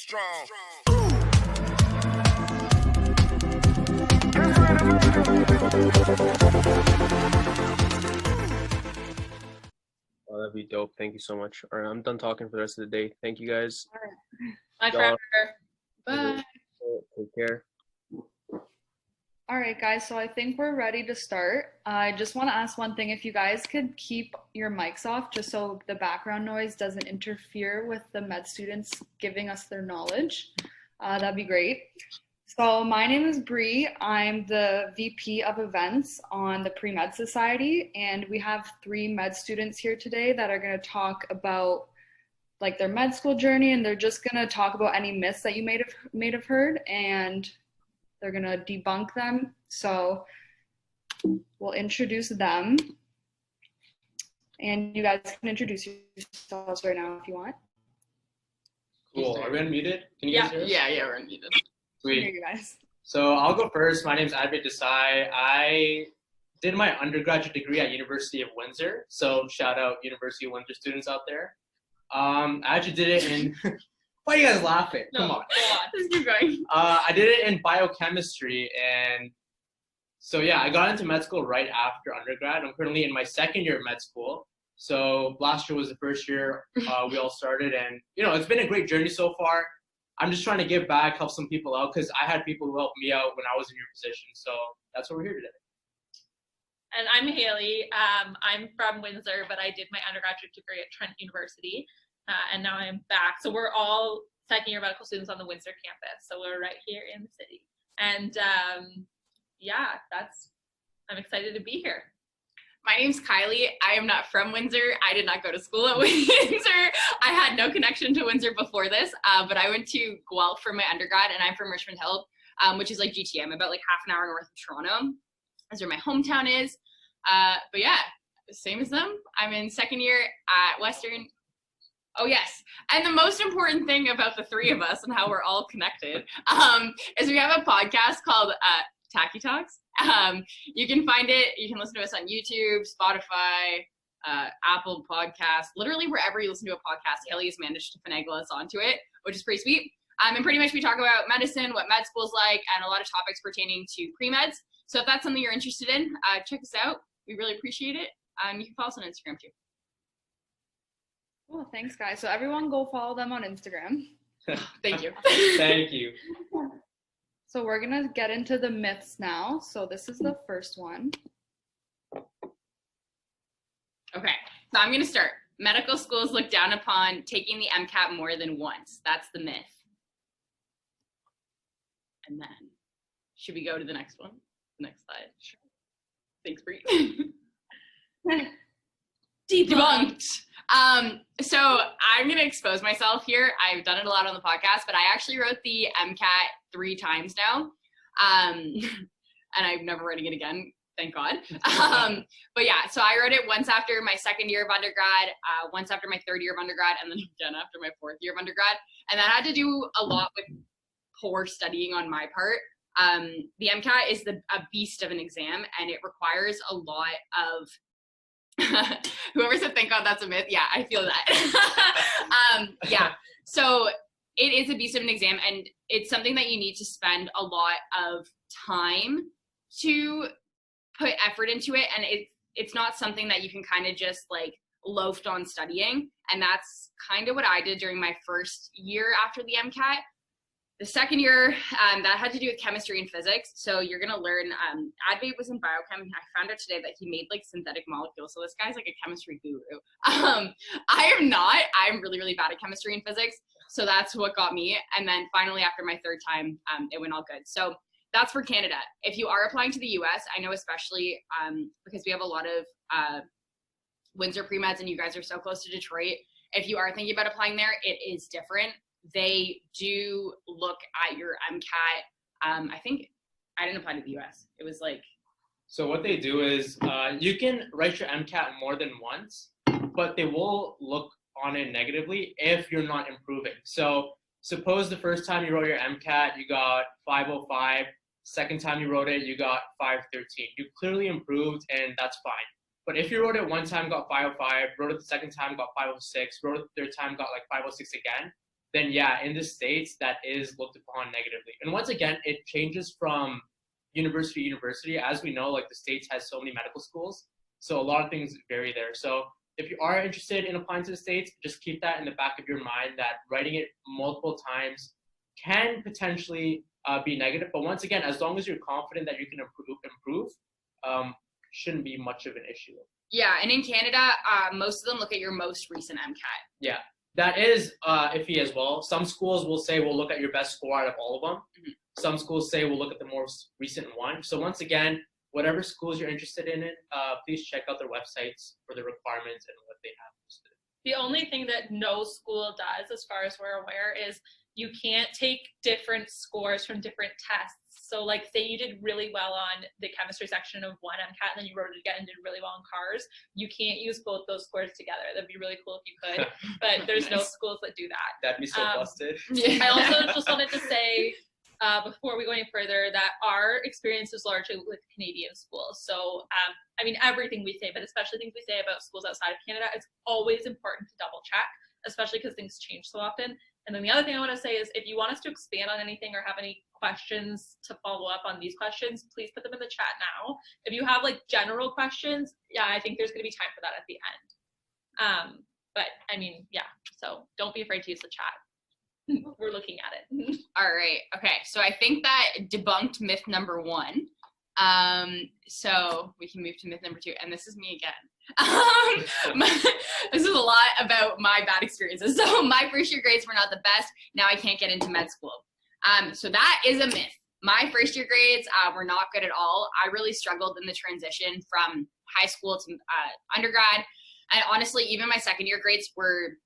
strong. Oh, that'd be dope. Thank you so much. All right, I'm done talking for the rest of the day. Thank you guys. Bye Y'all- forever. Bye. Take care. All right, guys, so I think we're ready to start. I just want to ask one thing. If you guys could keep your mics off just so the background noise doesn't interfere with the med students giving us their knowledge, that'd be great. So my name is Bree. I'm the VP of events on the Pre-Med Society, and we have 3 med students here today that are going to talk about like their med school journey, and they're just going to talk about any myths that you may have heard, and they're going to debunk them. So we'll introduce them. And you guys can introduce yourselves right now if you want. Cool. Are we unmuted? Can you guys hear us? Yeah, we're unmuted. Here Sweet. you guys. So I'll go first. My name is Advait Desai. I did my undergraduate degree at University of Windsor. So shout out University of Windsor students out there. I actually did it in, why are you guys laughing? Come on. Go on. Just keep going. I did it in biochemistry, and so yeah, I got into med school right after undergrad. I'm currently in my second year of med school. So last year was the first year we all started, and it's been a great journey so far. I'm just trying to give back, help some people out, because I had people who helped me out when I was in your position. So that's why we're here today. And I'm Haley. I'm from Windsor, but I did my undergraduate degree at Trent University, and now I'm back. So we're all second-year medical students on the Windsor campus. So we're right here in the city. And yeah, I'm excited to be here. My name's Kylie. I am not from Windsor. I did not go to school at Windsor. I had no connection to Windsor before this, but I went to Guelph for my undergrad, and I'm from Richmond Hill, which is like GTA. I'm about like half an hour north of Toronto. That's where my hometown is. But yeah, same as them. I'm in second year at Western. Oh yes, and the most important thing about the 3 of us and how we're all connected is we have a podcast called Tachy Talks. You can find it. You can listen to us on YouTube, Spotify, Apple Podcasts, literally wherever you listen to a podcast. Haley has managed to finagle us onto it, which is pretty sweet. And pretty much we talk about medicine, what med school's like, and a lot of topics pertaining to pre-meds. So if that's something you're interested in, check us out. We really appreciate it. You can follow us on Instagram too. Cool, thanks guys. So everyone go follow them on Instagram. Thank you. Thank you. So we're gonna get into the myths now. So this is the first one. Okay, so I'm gonna start. Medical schools look down upon taking the MCAT more than once. That's the myth. And then, should we go to the next one? Next slide. Sure. Thanks, Bree. Debunked. So I'm gonna expose myself here. I've done it a lot on the podcast, but I actually wrote the MCAT 3 times now. And I'm never writing it again, thank God. But yeah, so I wrote it once after my second year of undergrad, once after my third year of undergrad, and then again after my fourth year of undergrad. And that had to do a lot with poor studying on my part. The MCAT is a beast of an exam, and it requires a lot of whoever said thank God that's a myth. Yeah, I feel that. Yeah, so it is a beast of an exam, and it's something that you need to spend a lot of time to put effort into it, and it's not something that you can kind of just like loafed on studying. And that's kind of what I did during my first year after the MCAT. The second year, that had to do with chemistry and physics. So you're going to learn, Advait was in biochem. I found out today that he made like synthetic molecules. So this guy's like a chemistry guru. I am not. I'm really, really bad at chemistry and physics. So that's what got me. And then finally, after my third time, it went all good. So that's for Canada. If you are applying to the US, I know especially because we have a lot of Windsor pre-meds and you guys are so close to Detroit. If you are thinking about applying there, it is different. They do look at your MCAT. I think I didn't apply to the US. It was like. So what they do is you can write your MCAT more than once, but they will look on it negatively if you're not improving. So suppose the first time you wrote your MCAT, you got 505. Second time you wrote it, you got 513. You clearly improved, and that's fine. But if you wrote it one time, got 505, wrote it the second time, got 506, wrote it the third time, got like 506 again, then yeah, in the States, that is looked upon negatively. And once again, it changes from university to university. As we know, like the States has so many medical schools, so a lot of things vary there. So if you are interested in applying to the States, just keep that in the back of your mind that writing it multiple times can potentially be negative. But once again, as long as you're confident that you can improve, shouldn't be much of an issue. Yeah, and in Canada, most of them look at your most recent MCAT. Yeah, that is iffy as well. Some schools will say we'll look at your best score out of all of them. Mm-hmm. Some schools say we'll look at the most recent one. So once again, whatever schools you're interested in, please check out their websites for the requirements and what they have listed. The only thing that no school does, as far as we're aware, is you can't take different scores from different tests. So like say you did really well on the chemistry section of one MCAT and then you wrote it again and did really well on cars, you can't use both those scores together. That'd be really cool if you could, but there's no schools that do that. That'd be so busted. I also just wanted to say, before we go any further, that our experience is largely with Canadian schools. So, I mean, everything we say, but especially things we say about schools outside of Canada, it's always important to double check, especially because things change so often. And then the other thing I want to say is if you want us to expand on anything or have any questions to follow up on these questions, please put them in the chat now. If you have like general questions, yeah, I think there's going to be time for that at the end. But I mean, yeah, so don't be afraid to use the chat. We're looking at it. All right. Okay. So I think that debunked myth number 1. So we can move to myth number 2, and this is me again. This is a lot about my bad experiences. So my first year grades were not the best. Now I can't get into med school. So that is a myth. My first year grades were not good at all. I really struggled in the transition from high school to undergrad. And honestly, even my second year grades were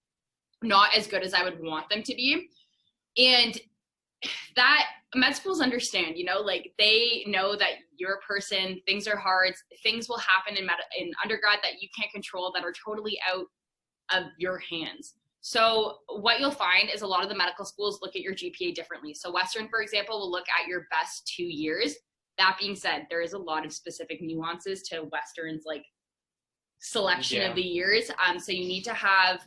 not as good as I would want them to be. And that med schools understand, you know, like they know that you're a person, things are hard, things will happen in undergrad that you can't control that are totally out of your hands. So what you'll find is a lot of the medical schools look at your GPA differently. So Western, for example, will look at your best 2 years. That being said, there is a lot of specific nuances to Western's like selection of the years. So you need to have,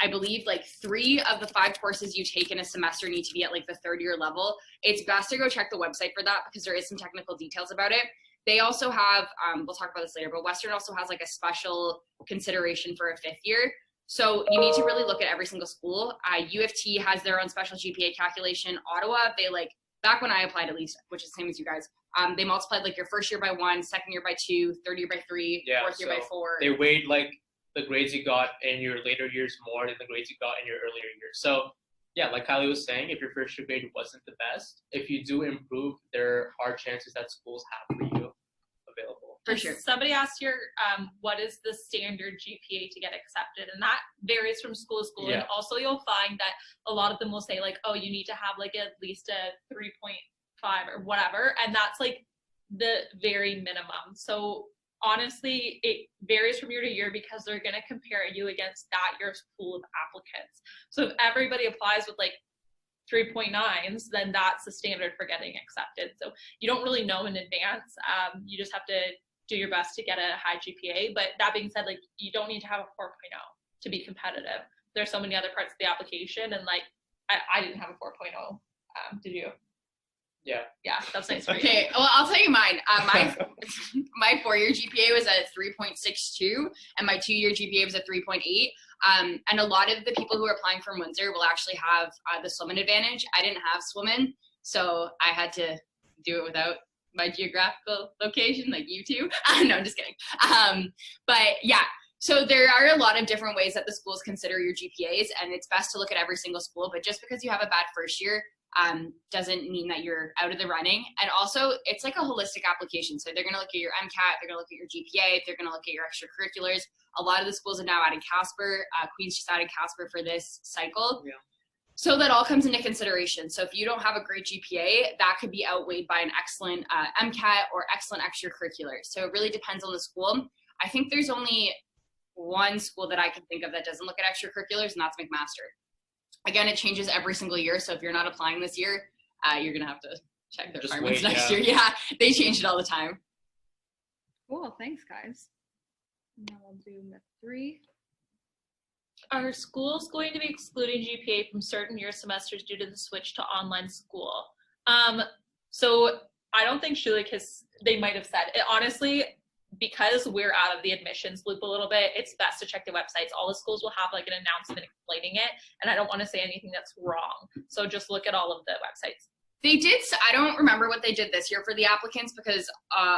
I believe, like 3 of the 5 courses you take in a semester need to be at like the 3rd year level. It's best to go check the website for that because there is some technical details about it. They also have, we'll talk about this later, but Western also has like a special consideration for a 5th year. So you need to really look at every single school. U of T has their own special GPA calculation. Ottawa, they like, back when I applied at least, which is the same as you guys, they multiplied like your first year by 1, second year by 2, third year by 3, fourth year by 4. They weighed like the grades you got in your later years more than the grades you got in your earlier years. So yeah, like Kylie was saying, if your first year grade wasn't the best, if you do improve, there are chances that schools have for you available. For sure. Somebody asked here, what is the standard GPA to get accepted? And that varies from school to school. Yeah. And also you'll find that a lot of them will say like, oh, you need to have like at least a 3.5 or whatever. And that's like the very minimum. So honestly, it varies from year to year because they're going to compare you against that year's pool of applicants. So if everybody applies with like 3.9s, then that's the standard for getting accepted. So you don't really know in advance. You just have to do your best to get a high GPA. But that being said, like you don't need to have a 4.0 to be competitive. There's so many other parts of the application, and like I didn't have a 4.0. Did you? Yeah, that's nice for you. Okay, well, I'll tell you mine. My 4-year GPA was at 3.62, and my 2-year GPA was at 3.8. And a lot of the people who are applying from Windsor will actually have the swim-in advantage. I didn't have swim-in, so I had to do it without my geographical location, like you two. No, I'm just kidding. But yeah, so there are a lot of different ways that the schools consider your GPAs, and it's best to look at every single school. But just because you have a bad first year doesn't mean that you're out of the running. And also, it's like a holistic application. So they're going to look at your MCAT, they're going to look at your GPA, they're going to look at your extracurriculars. A lot of the schools have now added Casper. Queen's just added Casper for this cycle. Yeah. So that all comes into consideration. So if you don't have a great GPA, that could be outweighed by an excellent MCAT or excellent extracurricular. So it really depends on the school. I think there's only one school that I can think of that doesn't look at extracurriculars, and that's McMaster. Again, it changes every single year. So if you're not applying this year, you're going to have to check their requirements next year. Yeah, they change it all the time. Cool. Thanks, guys. Now we'll do myth 3. Are schools going to be excluding GPA from certain year semesters due to the switch to online school? So I don't think Schulich they might have said it. Honestly, because we're out of the admissions loop a little bit, it's best to check the websites. All the schools will have like an announcement explaining it, and I don't want to say anything that's wrong. So just look at all of the websites. They did. I don't remember what they did this year for the applicants because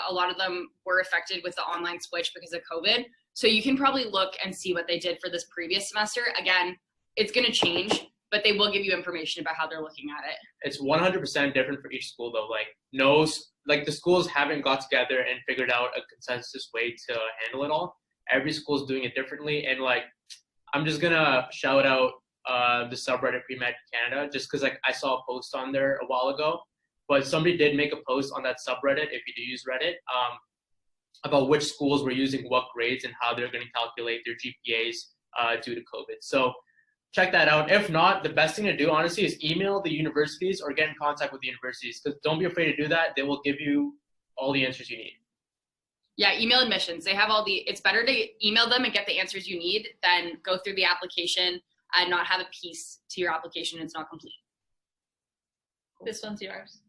a lot of them were affected with the online switch because of COVID. So you can probably look and see what they did for this previous semester. Again, it's going to change, but they will give you information about how they're looking at it. It's 100% different for each school, though. Like the schools haven't got together and figured out a consensus way to handle it all. Every school is doing it differently, and like I'm just gonna shout out the subreddit Pre-Med Canada just because like I saw a post on there a while ago, but somebody did make a post on that subreddit if you do use Reddit about which schools were using what grades and how they're going to calculate their GPAs due to COVID. So check that out. If not, the best thing to do, honestly, is email the universities or get in contact with the universities. Because don't be afraid to do that. They will give you all the answers you need. Yeah, email admissions. They have it's better to email them and get the answers you need than go through the application and not have a piece to your application and it's not complete. This one's yours.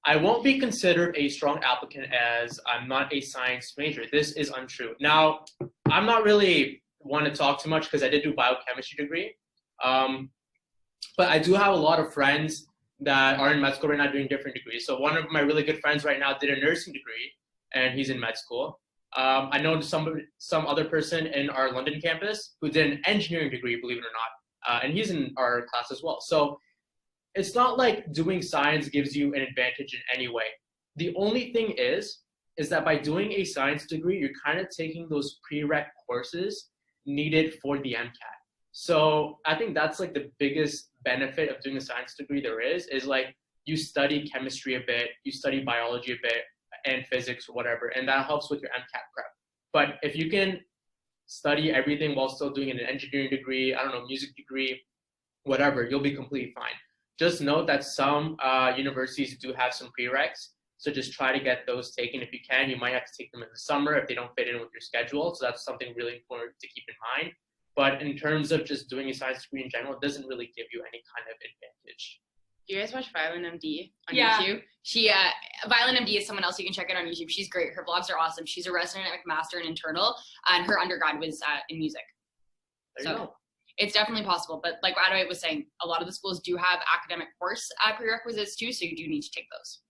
I won't be considered a strong applicant as I'm not a science major. This is untrue. Now, I'm not really want to talk too much because I did do biochemistry degree. But I do have a lot of friends that are in med school right now doing different degrees. So one of my really good friends right now did a nursing degree and he's in med school. I know some other person in our London campus who did an engineering degree, believe it or not, and he's in our class as well. So it's not like doing science gives you an advantage in any way. The only thing is that by doing a science degree, you're kind of taking those prereq courses needed for the MCAT. So I think that's like the biggest benefit of doing a science degree there is like you study chemistry a bit, you study biology a bit, and physics or whatever, and that helps with your MCAT prep. But if you can study everything while still doing an engineering degree, I don't know, music degree, whatever, you'll be completely fine. Just note that some universities do have some prereqs, so just try to get those taken if you can. You might have to take them in the summer if they don't fit in with your schedule, so that's something really important to keep in mind. But in terms of just doing a science degree in general, it doesn't really give you any kind of advantage. Do you guys watch Violin MD on Yeah. YouTube? Violin MD is someone else you can check out on YouTube. She's great. Her vlogs are awesome. She's a resident at McMaster and internal, and her undergrad was in music. There you go. It's definitely possible. But like Adwait was saying, a lot of the schools do have academic course prerequisites too, so you do need to take those.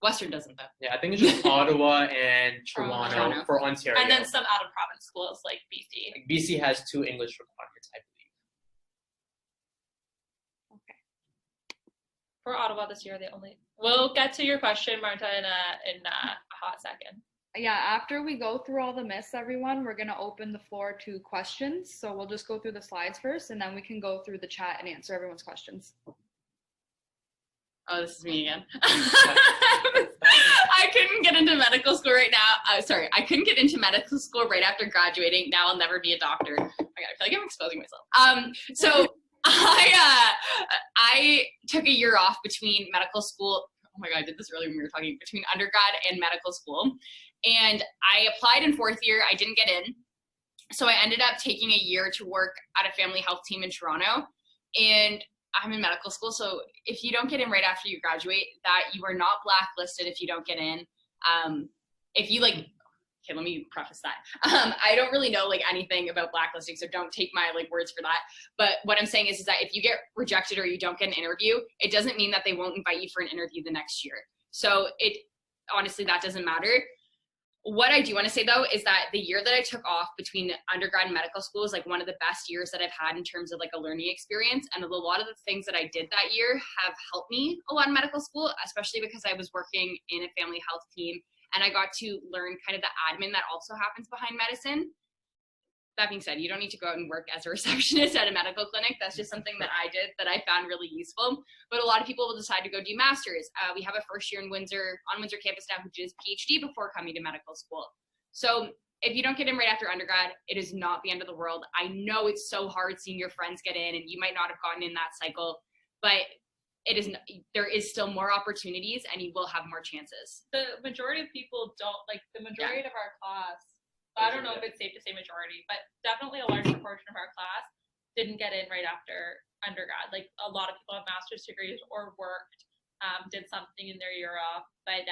Western doesn't though. Yeah, I think it's just Ottawa and Toronto for Ontario. And then some out-of-province schools like BC. Like BC has 2 English requirements, I believe. For Ottawa this year, we'll get to your question, Marta, in a hot second. Yeah, after we go through all the myths, everyone, we're going to open the floor to questions. So we'll just go through the slides first, and then we can go through the chat and answer everyone's questions. Oh, this is me again. I couldn't get into medical school right now. I couldn't get into medical school right after graduating. Now I'll never be a doctor. Oh my God, I feel like I'm exposing myself. So I took a year off between medical school. Oh my God, I did this earlier when we were talking, between undergrad and medical school. And I applied in 4th year. I didn't get in. So I ended up taking a year to work at a family health team in Toronto. And I'm in medical school. So if you don't get in right after you graduate, that you are not blacklisted if you don't get in. If you okay, let me preface that. I don't really know anything about blacklisting, so don't take my words for that. But what I'm saying is that if you get rejected or you don't get an interview, it doesn't mean that they won't invite you for an interview the next year. So honestly, that doesn't matter. What I do want to say though is that the year that I took off between undergrad and medical school is one of the best years that I've had in terms of a learning experience. And a lot of the things that I did that year have helped me a lot in medical school, especially because I was working in a family health team and I got to learn kind of the admin that also happens behind medicine. That being said, you don't need to go out and work as a receptionist at a medical clinic. That's just something that I did that I found really useful. But a lot of people will decide to go do masters. We have a first year on Windsor campus now who does PhD before coming to medical school. So if you don't get in right after undergrad, it is not the end of the world. I know it's so hard seeing your friends get in and you might not have gotten in that cycle, but there is still more opportunities and you will have more chances. The majority of people don't, the majority of our class I don't know if it's safe to say majority, but definitely a large proportion of our class didn't get in right after undergrad. Like a lot of people have master's degrees or worked, did something in their year off, but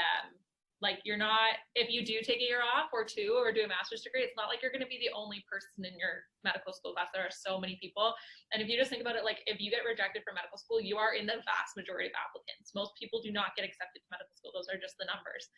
like you're not, if you do take a year off or two or do a master's degree, it's not like you're going to be the only person in your medical school class. There are so many people. And if you just think about it, like if you get rejected from medical school, you are in the vast majority of applicants. Most people do not get accepted to medical school. Those are just the numbers.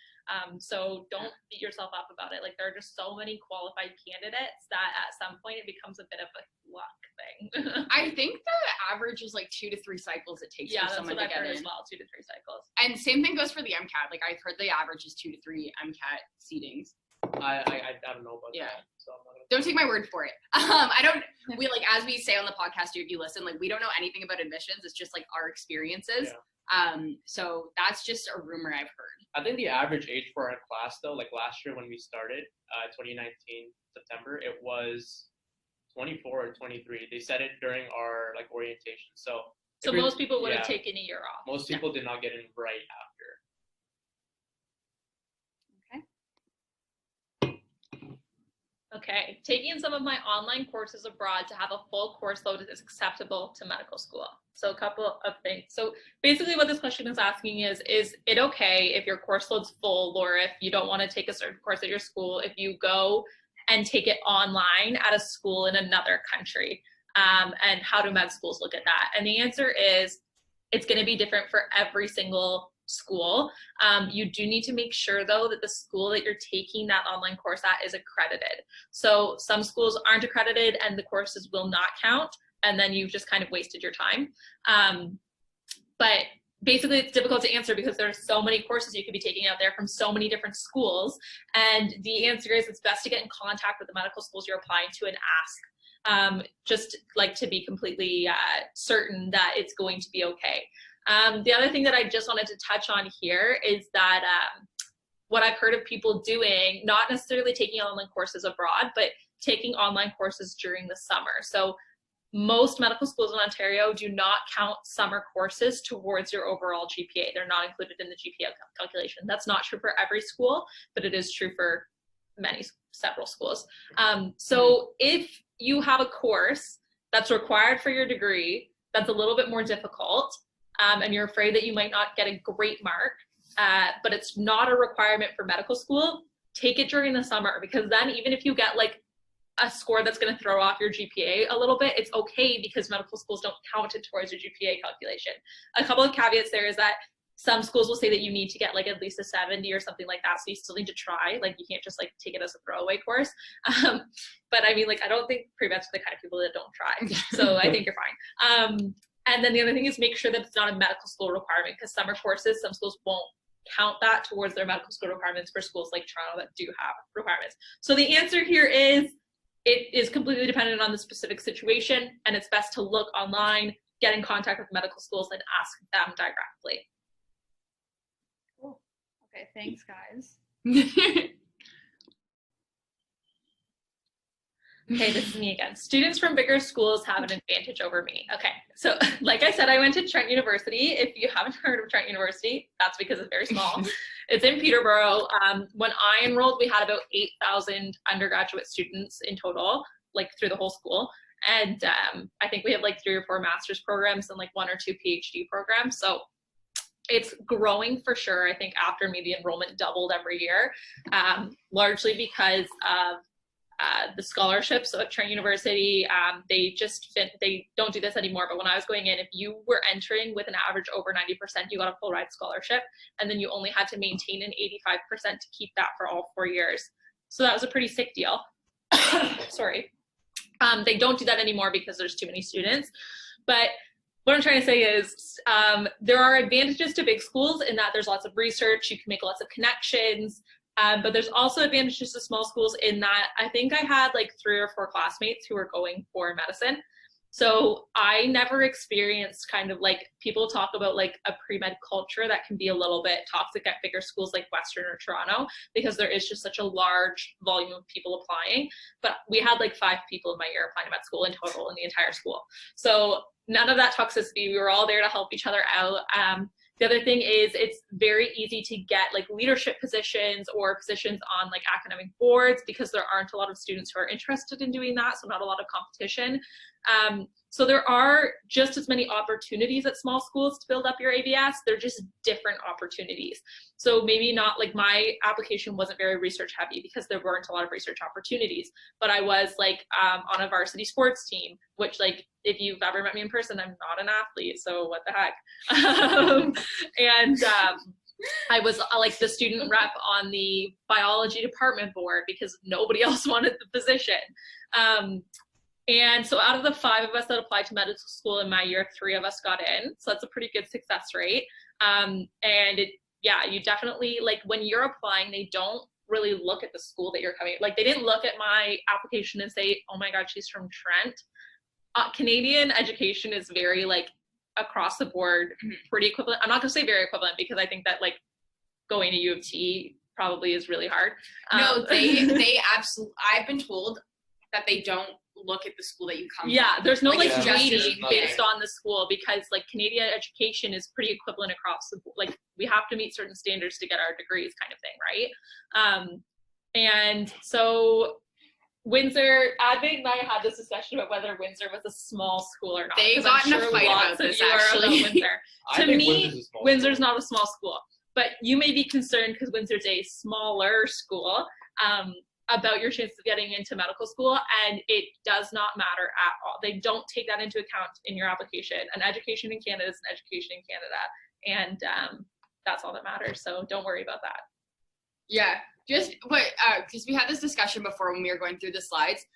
So don't beat yourself up about it. Like there are just so many qualified candidates that at some point it becomes a bit of a luck thing. I think the average is like 2 to 3 cycles it takes for someone to get in. As well, 2 to 3 cycles. And same thing goes for the MCAT. Like I've heard the average is 2 to 3 MCAT seatings. I don't know about that. So I'm not gonna... Don't take my word for it. We like, as we say on the podcast, if you listen, like we don't know anything about admissions. It's just like our experiences. Yeah. So that's just a rumor I've heard. I think the average age for our class though, like last year when we started, 2019 September, it was 24 or 23. They said it during our like orientation. So most people would have taken a year off. Most people did not get in right after. Okay, taking some of my online courses abroad to have a full course load is acceptable to medical school. So a couple of things. So basically what this question is asking is it okay if your course load's full, or if you don't want to take a certain course at your school, if you go and take it online at a school in another country? And how do med schools look at that? And the answer is it's going to be different for every single school. You do need to make sure though that the school that you're taking that online course at is accredited. So some schools aren't accredited and the courses will not count, and then you've just kind of wasted your time. But basically it's difficult to answer because there are so many courses you could be taking out there from so many different schools, and the answer is it's best to get in contact with the medical schools you're applying to and ask, just like to be completely certain that it's going to be okay. The other thing that I just wanted to touch on here is that what I've heard of people doing, not necessarily taking online courses abroad, but taking online courses during the summer. So most medical schools in Ontario do not count summer courses towards your overall GPA. They're not included in the GPA calculation. That's not true for every school, but it is true for several schools. So if you have a course that's required for your degree, that's a little bit more difficult, and you're afraid that you might not get a great mark, but it's not a requirement for medical school, take it during the summer, because then even if you get like a score that's going to throw off your GPA a little bit, it's okay because medical schools don't count it towards your GPA calculation. A couple of caveats there is that some schools will say that you need to get like at least a 70 or something like that, so you still need to try. Like you can't just like take it as a throwaway course. But I mean, like I don't think pre-med's for the kind of people that don't try, so I think you're fine. And then the other thing is make sure that it's not a medical school requirement, because summer courses, some schools won't count that towards their medical school requirements for schools like Toronto that do have requirements. So the answer here is it is completely dependent on the specific situation, and it's best to look online, get in contact with medical schools, and ask them directly. Cool. Okay, thanks guys. Okay, this is me again. Students from bigger schools have an advantage over me. Okay, so like I said, I went to Trent University. If you haven't heard of Trent University, that's because it's very small. It's in Peterborough. When I enrolled, we had about 8,000 undergraduate students in total, like through the whole school. And I think we have like 3 or 4 master's programs and like 1 or 2 PhD programs. So it's growing for sure. I think after me, the enrollment doubled every year, largely because of the scholarships. So at Trent University, they don't do this anymore, but when I was going in, if you were entering with an average over 90%, you got a full ride scholarship, and then you only had to maintain an 85% to keep that for all 4 years. So that was a pretty sick deal. Sorry. They don't do that anymore because there's too many students. But what I'm trying to say is there are advantages to big schools in that there's lots of research, you can make lots of connections, but there's also advantages to small schools in that I think I had like 3 or 4 classmates who were going for medicine. So I never experienced kind of like people talk about like a pre-med culture that can be a little bit toxic at bigger schools like Western or Toronto, because there is just such a large volume of people applying. But we had like 5 people in my year applying to med school in total in the entire school. So none of that toxicity. We were all there to help each other out. The other thing is it's very easy to get like leadership positions or positions on like academic boards because there aren't a lot of students who are interested in doing that, so not a lot of competition. So there are just as many opportunities at small schools to build up your ABS. They're just different opportunities. So maybe not like my application wasn't very research heavy because there weren't a lot of research opportunities, but I was like on a varsity sports team, which like if you've ever met me in person, I'm not an athlete, so what the heck. I was like the student rep on the biology department board because nobody else wanted the position. And so out of the 5 of us that applied to medical school in my year, 3 of us got in. So that's a pretty good success rate. You definitely, like when you're applying, they don't really look at the school that you're coming. Like they didn't look at my application and say, oh my God, she's from Trent. Canadian education is very like across the board, pretty equivalent. I'm not gonna say very equivalent because I think that like going to U of T probably is really hard. No, they absolutely, I've been told that they don't look at the school that you come from. There's no like Yeah. rating based on the school because like Canadian education is pretty equivalent across the board. Like we have to meet certain standards to get our degrees kind of thing, right? And so Windsor, Advait and I had this discussion about whether Windsor was a small school or not. They 'cause got I'm in a sure fight lots about of this, you are actually. about Windsor. I To think me, Windsor's a small Windsor's school. not a small school, but you may be concerned because Windsor's a smaller school about your chances of getting into medical school, and it does not matter at all. They don't take that into account in your application. An education in Canada is an education in Canada, and that's all that matters. So don't worry about that. Yeah, just what, because we had this discussion before when we were going through the slides.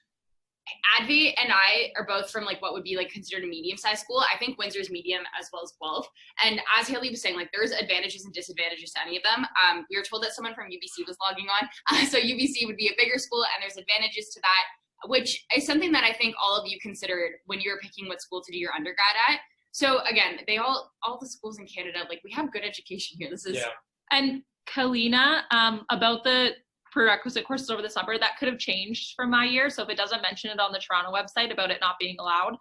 Advi and I are both from like what would be like considered a medium-sized school. I think Windsor's medium as well as Guelph. And as Haley was saying, like there's advantages and disadvantages to any of them. We were told that someone from UBC was logging on. So UBC would be a bigger school and there's advantages to that, which is something that I think all of you considered when you were picking what school to do your undergrad at. So again, all the schools in Canada, like we have good education here. This is, And Kalina, about the prerequisite courses over the summer, that could have changed from my year. So if it doesn't mention it on the Toronto website about it not being allowed,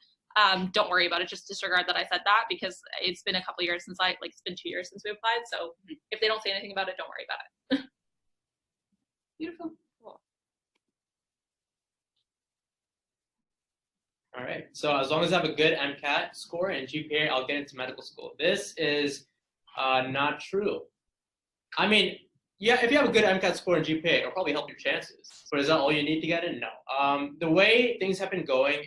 don't worry about it. Just disregard that I said that because it's been a couple years since it's been 2 years since we applied. So if they don't say anything about it, don't worry about it. beautiful. Cool. All right. So as long as I have a good MCAT score and GPA, I'll get into medical school. This is not true. I mean, yeah, if you have a good MCAT score and GPA, it'll probably help your chances. But is that all you need to get in? No. The way things have been going,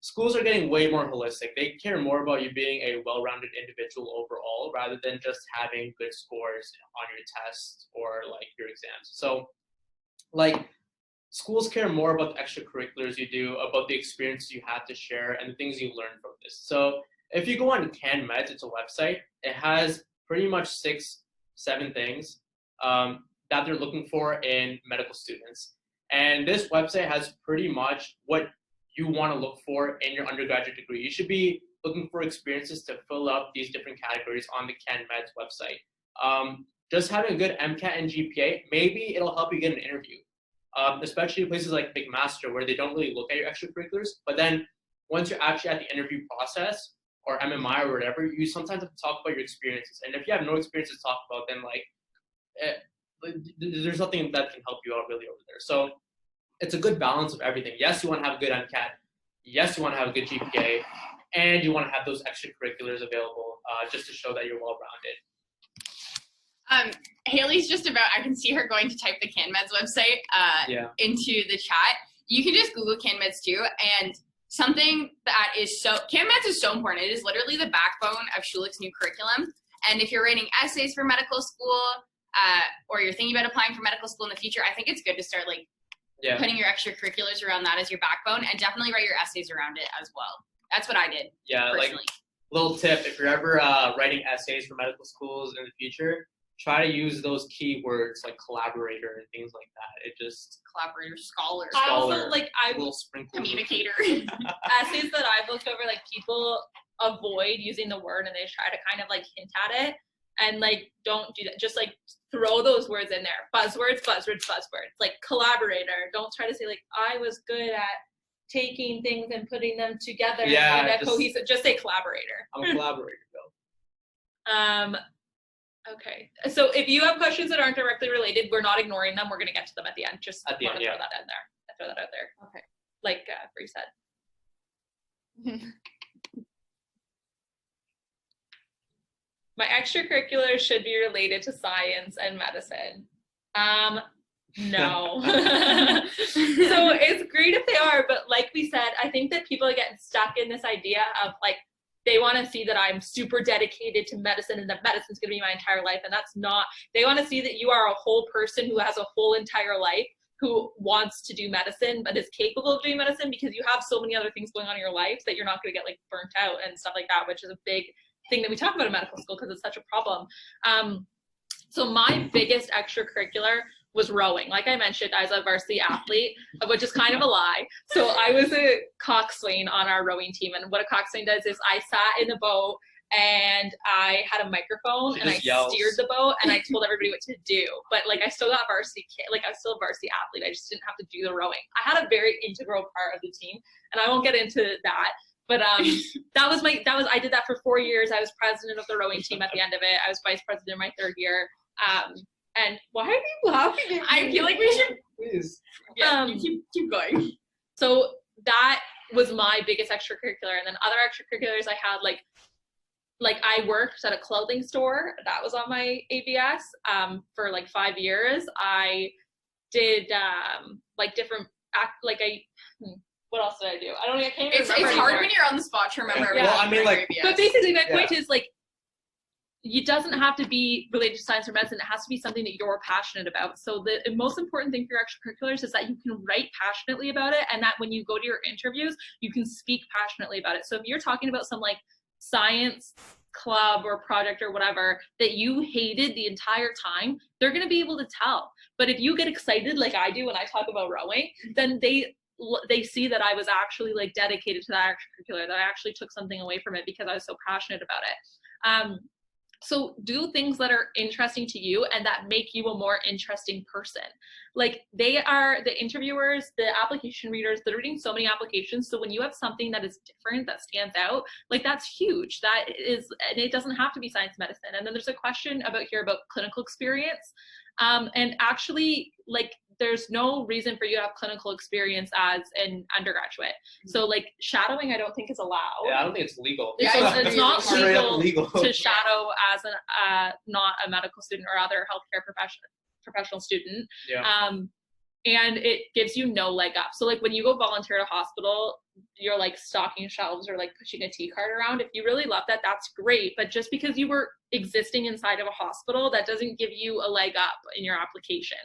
schools are getting way more holistic. They care more about you being a well-rounded individual overall rather than just having good scores on your tests or like your exams. So like schools care more about the extracurriculars you do, about the experiences you have to share and the things you learn from this. So if you go on CanMeds, it's a website. It has pretty much 6-7 things that they're looking for in medical students. And this website has pretty much what you want to look for in your undergraduate degree. You should be looking for experiences to fill up these different categories on the CanMeds website. Just having a good MCAT and GPA, maybe it'll help you get an interview, especially places like McMaster where they don't really look at your extracurriculars. But then once you're actually at the interview process or MMI or whatever, you sometimes have to talk about your experiences. And if you have no experience to talk about, then there's nothing that can help you out really over there. So it's a good balance of everything. Yes, you want to have a good MCAT. Yes, you want to have a good GPA. And you want to have those extracurriculars available just to show that you're well-rounded. Haley's just about, I can see her going to type the CanMeds website into the chat. You can just Google CanMeds too. And something that is CanMeds is so important. It is literally the backbone of Schulich's new curriculum. And if you're writing essays for medical school or you're thinking about applying for medical school in the future, I think it's good to start putting your extracurriculars around that as your backbone and definitely write your essays around it as well. That's what I did. Yeah, personally. like little tip, if you're ever writing essays for medical schools in the future, try to use those keywords like collaborator and things like that. It just Collaborator, scholar, I also a little sprinkle communicator. essays that I've looked over, people avoid using the word and they try to kind of hint at it, and don't do that. Just throw those words in there. Buzzwords. Collaborator. Don't try to say I was good at taking things and putting them together in a cohesive. Just say collaborator. I'm a collaborator though. Okay. So if you have questions that aren't directly related, we're not ignoring them. We're going to get to them at the end. Just At the want end, to yeah. throw that out there. Okay. Like Bree said. My extracurriculars should be related to science and medicine. No. So it's great if they are, but like we said, I think that people are getting stuck in this idea of like, they want to see that I'm super dedicated to medicine and that medicine's going to be my entire life. And that's not, they want to see that you are a whole person who has a whole entire life, who wants to do medicine, but is capable of doing medicine, because you have so many other things going on in your life that you're not going to get like burnt out and stuff like that, which is a big thing that we talk about in medical school because it's such a problem. So my biggest extracurricular was rowing. Like I mentioned, I was a varsity athlete, which is kind of a lie. So I was a coxswain on our rowing team. And what a coxswain does is I sat in the boat and I had a microphone and I steered the boat and I told everybody what to do. But like I still got varsity, like I was still a varsity athlete. I just didn't have to do the rowing. I had a very integral part of the team, and I won't get into that. But I did that for 4 years. I was president of the rowing team at the end of it. I was vice president in my third year. And why are you laughing? I feel like we should. Please. Yeah, you keep going. So that was my biggest extracurricular, and then other extracurriculars I had like I worked at a clothing store that was on my ABS for like 5 years. I did like different what else did I do? I can't even remember. It's hard when you're on the spot to remember. Yeah. Well, I mean, like, but basically my point is like, it doesn't have to be related to science or medicine. It has to be something that you're passionate about. So the most important thing for your extracurriculars is that you can write passionately about it, and that when you go to your interviews, you can speak passionately about it. So if you're talking about some like science club or project or whatever that you hated the entire time, they're going to be able to tell. But if you get excited like I do when I talk about rowing, then they see that I was actually like dedicated to that extracurricular, that I actually took something away from it because I was so passionate about it. So do things that are interesting to you and that make you a more interesting person. Like they are the interviewers, the application readers, they're reading so many applications. So when you have something that is different, that stands out, like that's huge. That is, and it doesn't have to be science medicine. And then there's a question about clinical experience. And actually like there's no reason for you to have clinical experience as an undergraduate. So like shadowing, I don't think is allowed. Yeah, I don't think it's legal. It's not legal to Yeah. shadow as not a medical student or other healthcare professional student. Yeah. And it gives you no leg up. So like when you go volunteer at a hospital, you're like stocking shelves or like pushing a tea cart around. If you really love that, that's great. But just because you were existing inside of a hospital, that doesn't give you a leg up in your application.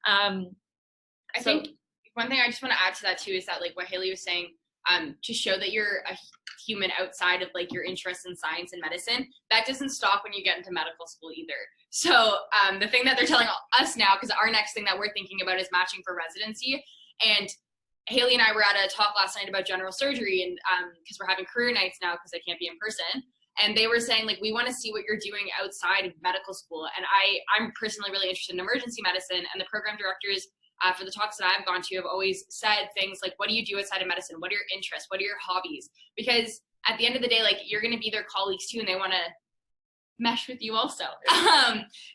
I think one thing I just want to add to that too is that like what Haley was saying, to show that you're a human outside of like your interest in science and medicine, that doesn't stop when you get into medical school either. So the thing that they're telling us now, because our next thing that we're thinking about is matching for residency, and Haley and I were at a talk last night about general surgery, and because we're having career nights now because I can't be in person, and they were saying like we want to see what you're doing outside of medical school. And I'm personally really interested in emergency medicine, and the program directors for the talks that I've gone to have always said things like, what do you do outside of medicine? What are your interests? What are your hobbies? Because at the end of the day, like you're going to be their colleagues too, and they want to mesh with you also.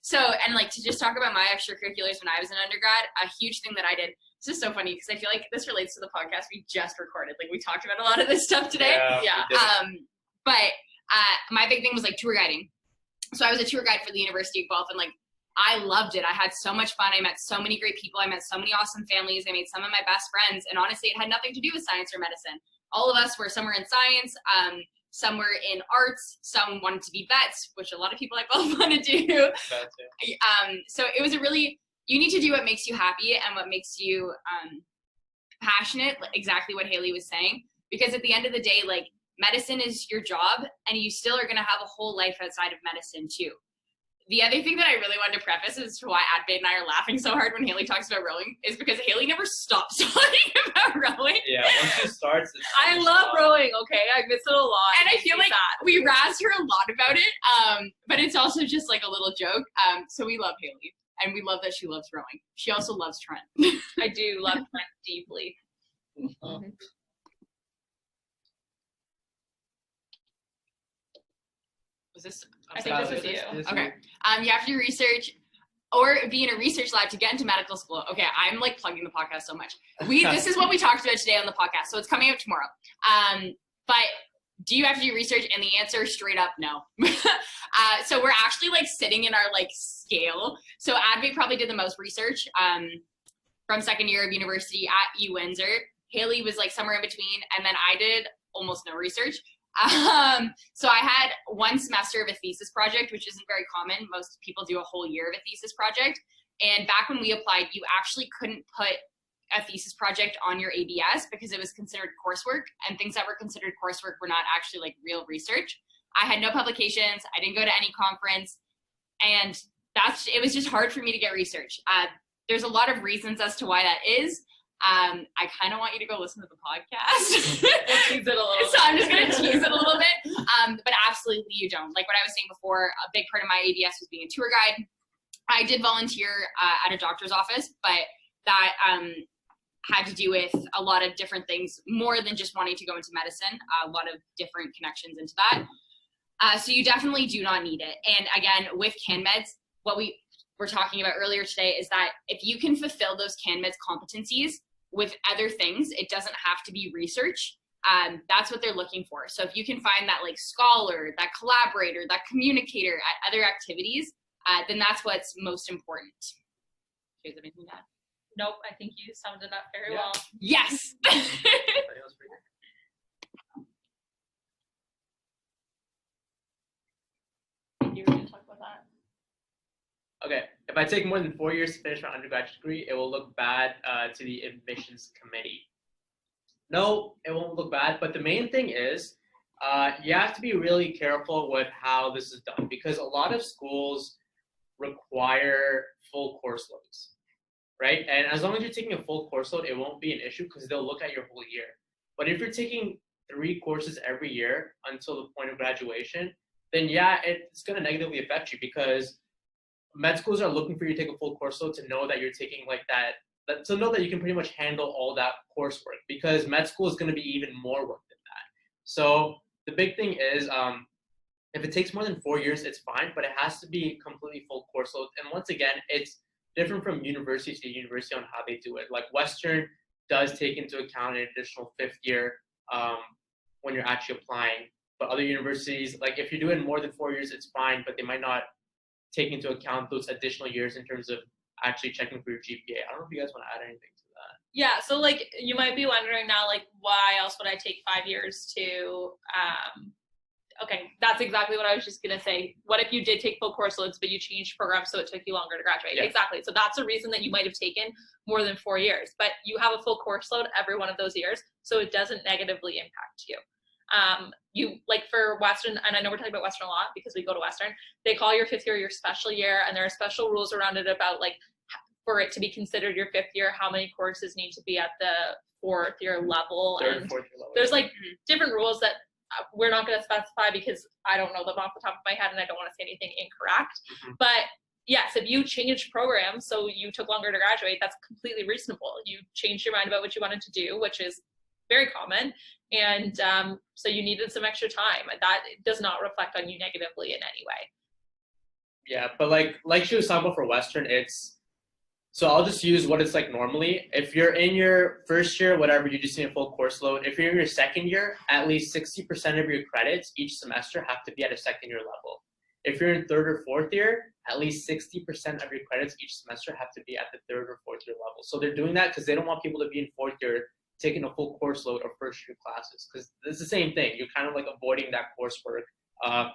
So, and like to just talk about my extracurriculars when I was an undergrad, a huge thing that I did, this is so funny because I feel like this relates to the podcast we just recorded. Like we talked about a lot of this stuff today. Yeah. But my big thing was like tour guiding. So I was a tour guide for the University of Guelph, and like I loved it. I had so much fun. I met so many great people. I met so many awesome families. I made some of my best friends. And honestly, it had nothing to do with science or medicine. All of us were somewhere in science, some were in arts, some wanted to be vets, which a lot of people I both want to do. So it was you need to do what makes you happy and what makes you passionate, exactly what Haley was saying. Because at the end of the day, like medicine is your job, and you still are going to have a whole life outside of medicine too. The other thing that I really wanted to preface as to why Adbate and I are laughing so hard when Haley talks about rowing is because Haley never stops talking about rowing. Yeah, once she starts, I love rowing, okay? I miss it a lot. And I feel like we razz her a lot about it, but it's also just like a little joke. So we love Haley, and we love that she loves rowing. She also loves Trent. I do love Trent deeply. Was this? I think this is you. Okay. You have to do research or be in a research lab to get into medical school. Okay, I'm like plugging the podcast so much. This is what we talked about today on the podcast, so it's coming out tomorrow. But do you have to do research? And the answer straight up, no. So we're actually like sitting in our like scale. So Advait probably did the most research from second year of university at UWin. Haley was like somewhere in between, and then I did almost no research. So I had 1 semester of a thesis project, which isn't very common. Most people do a whole year of a thesis project. And back when we applied, you actually couldn't put a thesis project on your ABS because it was considered coursework, and things that were considered coursework were not actually like real research. I had no publications. I didn't go to any conference, and it was just hard for me to get research. There's a lot of reasons as to why that is. I kind of want you to go listen to the podcast. We'll tease it a little So I'm just going to tease it a little bit. But absolutely you don't. Like what I was saying before, a big part of my ABS was being a tour guide. I did volunteer at a doctor's office, but that had to do with a lot of different things, more than just wanting to go into medicine, a lot of different connections into that. So you definitely do not need it. And again, with CanMeds, what we were talking about earlier today is that if you can fulfill those CanMeds competencies with other things, it doesn't have to be research. That's what they're looking for. So if you can find that like scholar, that collaborator, that communicator at other activities, then that's what's most important. Do you guys have anything to add? Nope, I think you summed it up very well. Yes. You were going to talk about that. Okay, if I take more than 4 years to finish my undergraduate degree, it will look bad to the admissions committee. No, it won't look bad, but the main thing is you have to be really careful with how this is done, because a lot of schools require full course loads, right? And as long as you're taking a full course load, it won't be an issue because they'll look at your whole year. But if you're taking 3 courses every year until the point of graduation, then yeah, it's going to negatively affect you, because med schools are looking for you to take a full course load to know that you're taking like that, to know that you can pretty much handle all that coursework, because med school is going to be even more work than that. So the big thing is, if it takes more than 4 years, it's fine, but it has to be completely full course load. And once again, it's different from university to university on how they do it. Like Western does take into account an additional 5th year when you're actually applying. But other universities, like if you're doing more than 4 years, it's fine, but they might not take into account those additional years in terms of actually checking for your GPA. I don't know if you guys want to add anything to that. Yeah, so like you might be wondering now, like why else would I take 5 years to okay, that's exactly what I was just gonna say. What if you did take full course loads but you changed programs so it took you longer to graduate? Yeah. Exactly. So that's a reason that you might have taken more than 4 years, but you have a full course load every one of those years, so it doesn't negatively impact you. You like for Western, and I know we're talking about Western a lot because we go to Western, they call your 5th year your special year, and there are special rules around it about like for it to be considered your 5th year, how many courses need to be at the 4th year level. 3rd and and 4th year level. There's like different rules that we're not going to specify because I don't know them off the top of my head and I don't want to say anything incorrect. But yes, if you changed programs so you took longer to graduate, that's completely reasonable. You changed your mind about what you wanted to do, which is very common, and so you needed some extra time. That does not reflect on you negatively in any way. Yeah, but like she was talking about for Western, it's, so I'll just use what it's like normally. If you're in your 1st year, whatever, you just need a full course load. If you're in your 2nd year, at least 60% of your credits each semester have to be at a 2nd year level. If you're in 3rd or 4th year, at least 60% of your credits each semester have to be at the 3rd or 4th year level. So they're doing that because they don't want people to be in 4th year taking a full course load of 1st year classes, because it's the same thing. You're kind of like avoiding that coursework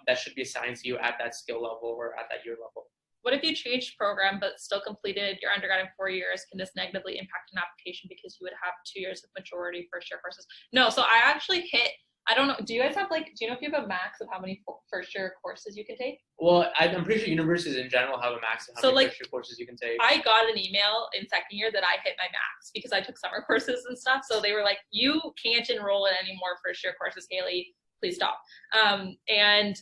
that should be assigned to you at that skill level or at that year level. What if you changed program but still completed your undergrad in 4 years? Can this negatively impact an application because you would have 2 years of majority 1st year courses? No, so I actually hit, I don't know, do you guys have like, do you know if you have a max of how many 1st year courses you can take? Well, I'm pretty sure universities in general have a max of how many 1st year courses you can take. I got an email in 2nd year that I hit my max because I took summer courses and stuff. So they were like, you can't enroll in any more 1st year courses, Haley, please stop. And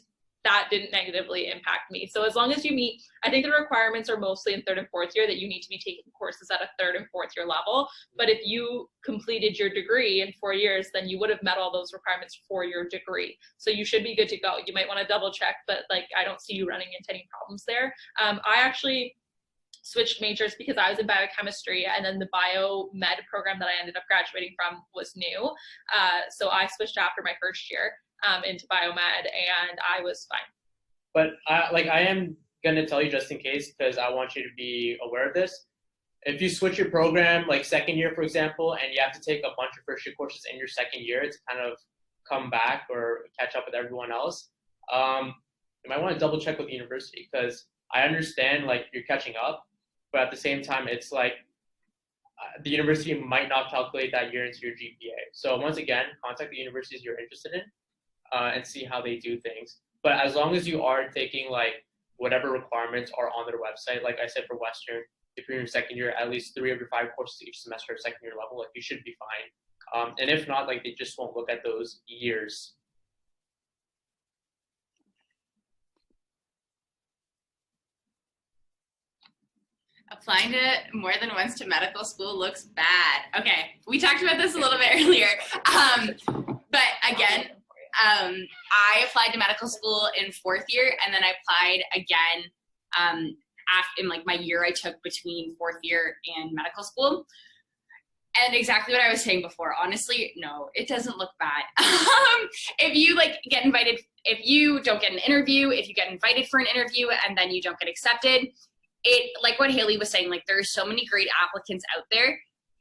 that didn't negatively impact me. So as long as you meet, I think the requirements are mostly in 3rd and 4th year that you need to be taking courses at a 3rd and 4th year level. But if you completed your degree in 4 years, then you would have met all those requirements for your degree. So you should be good to go. You might want to double check, but like, I don't see you running into any problems there. I actually switched majors because I was in biochemistry, and then the bio-med program that I ended up graduating from was new. So I switched after my first year into biomed, and I was fine. But I am going to tell you just in case, because I want you to be aware of this. If you switch your program, like 2nd year, for example, and you have to take a bunch of first year courses in your 2nd year to kind of come back or catch up with everyone else, you might want to double check with the university, because I understand like you're catching up, but at the same time, it's like the university might not calculate that year into your GPA. So once again, contact the universities you're interested in and see how they do things. But as long as you are taking like whatever requirements are on their website, like I said for Western, if you're in your 2nd year, at least 3 of your 5 courses each semester at 2nd year level, like you should be fine. And if not, like they just won't look at those years. Applying to more than once to medical school looks bad. Okay, we talked about this a little bit earlier. But again, I applied to medical school in 4th year, and then I applied again in like my year I took between 4th year and medical school. And exactly what I was saying before, honestly, no, it doesn't look bad. If you like get invited, if you don't get an interview, if you get invited for an interview and then you don't get accepted, it, like what Haley was saying, like there's so many great applicants out there,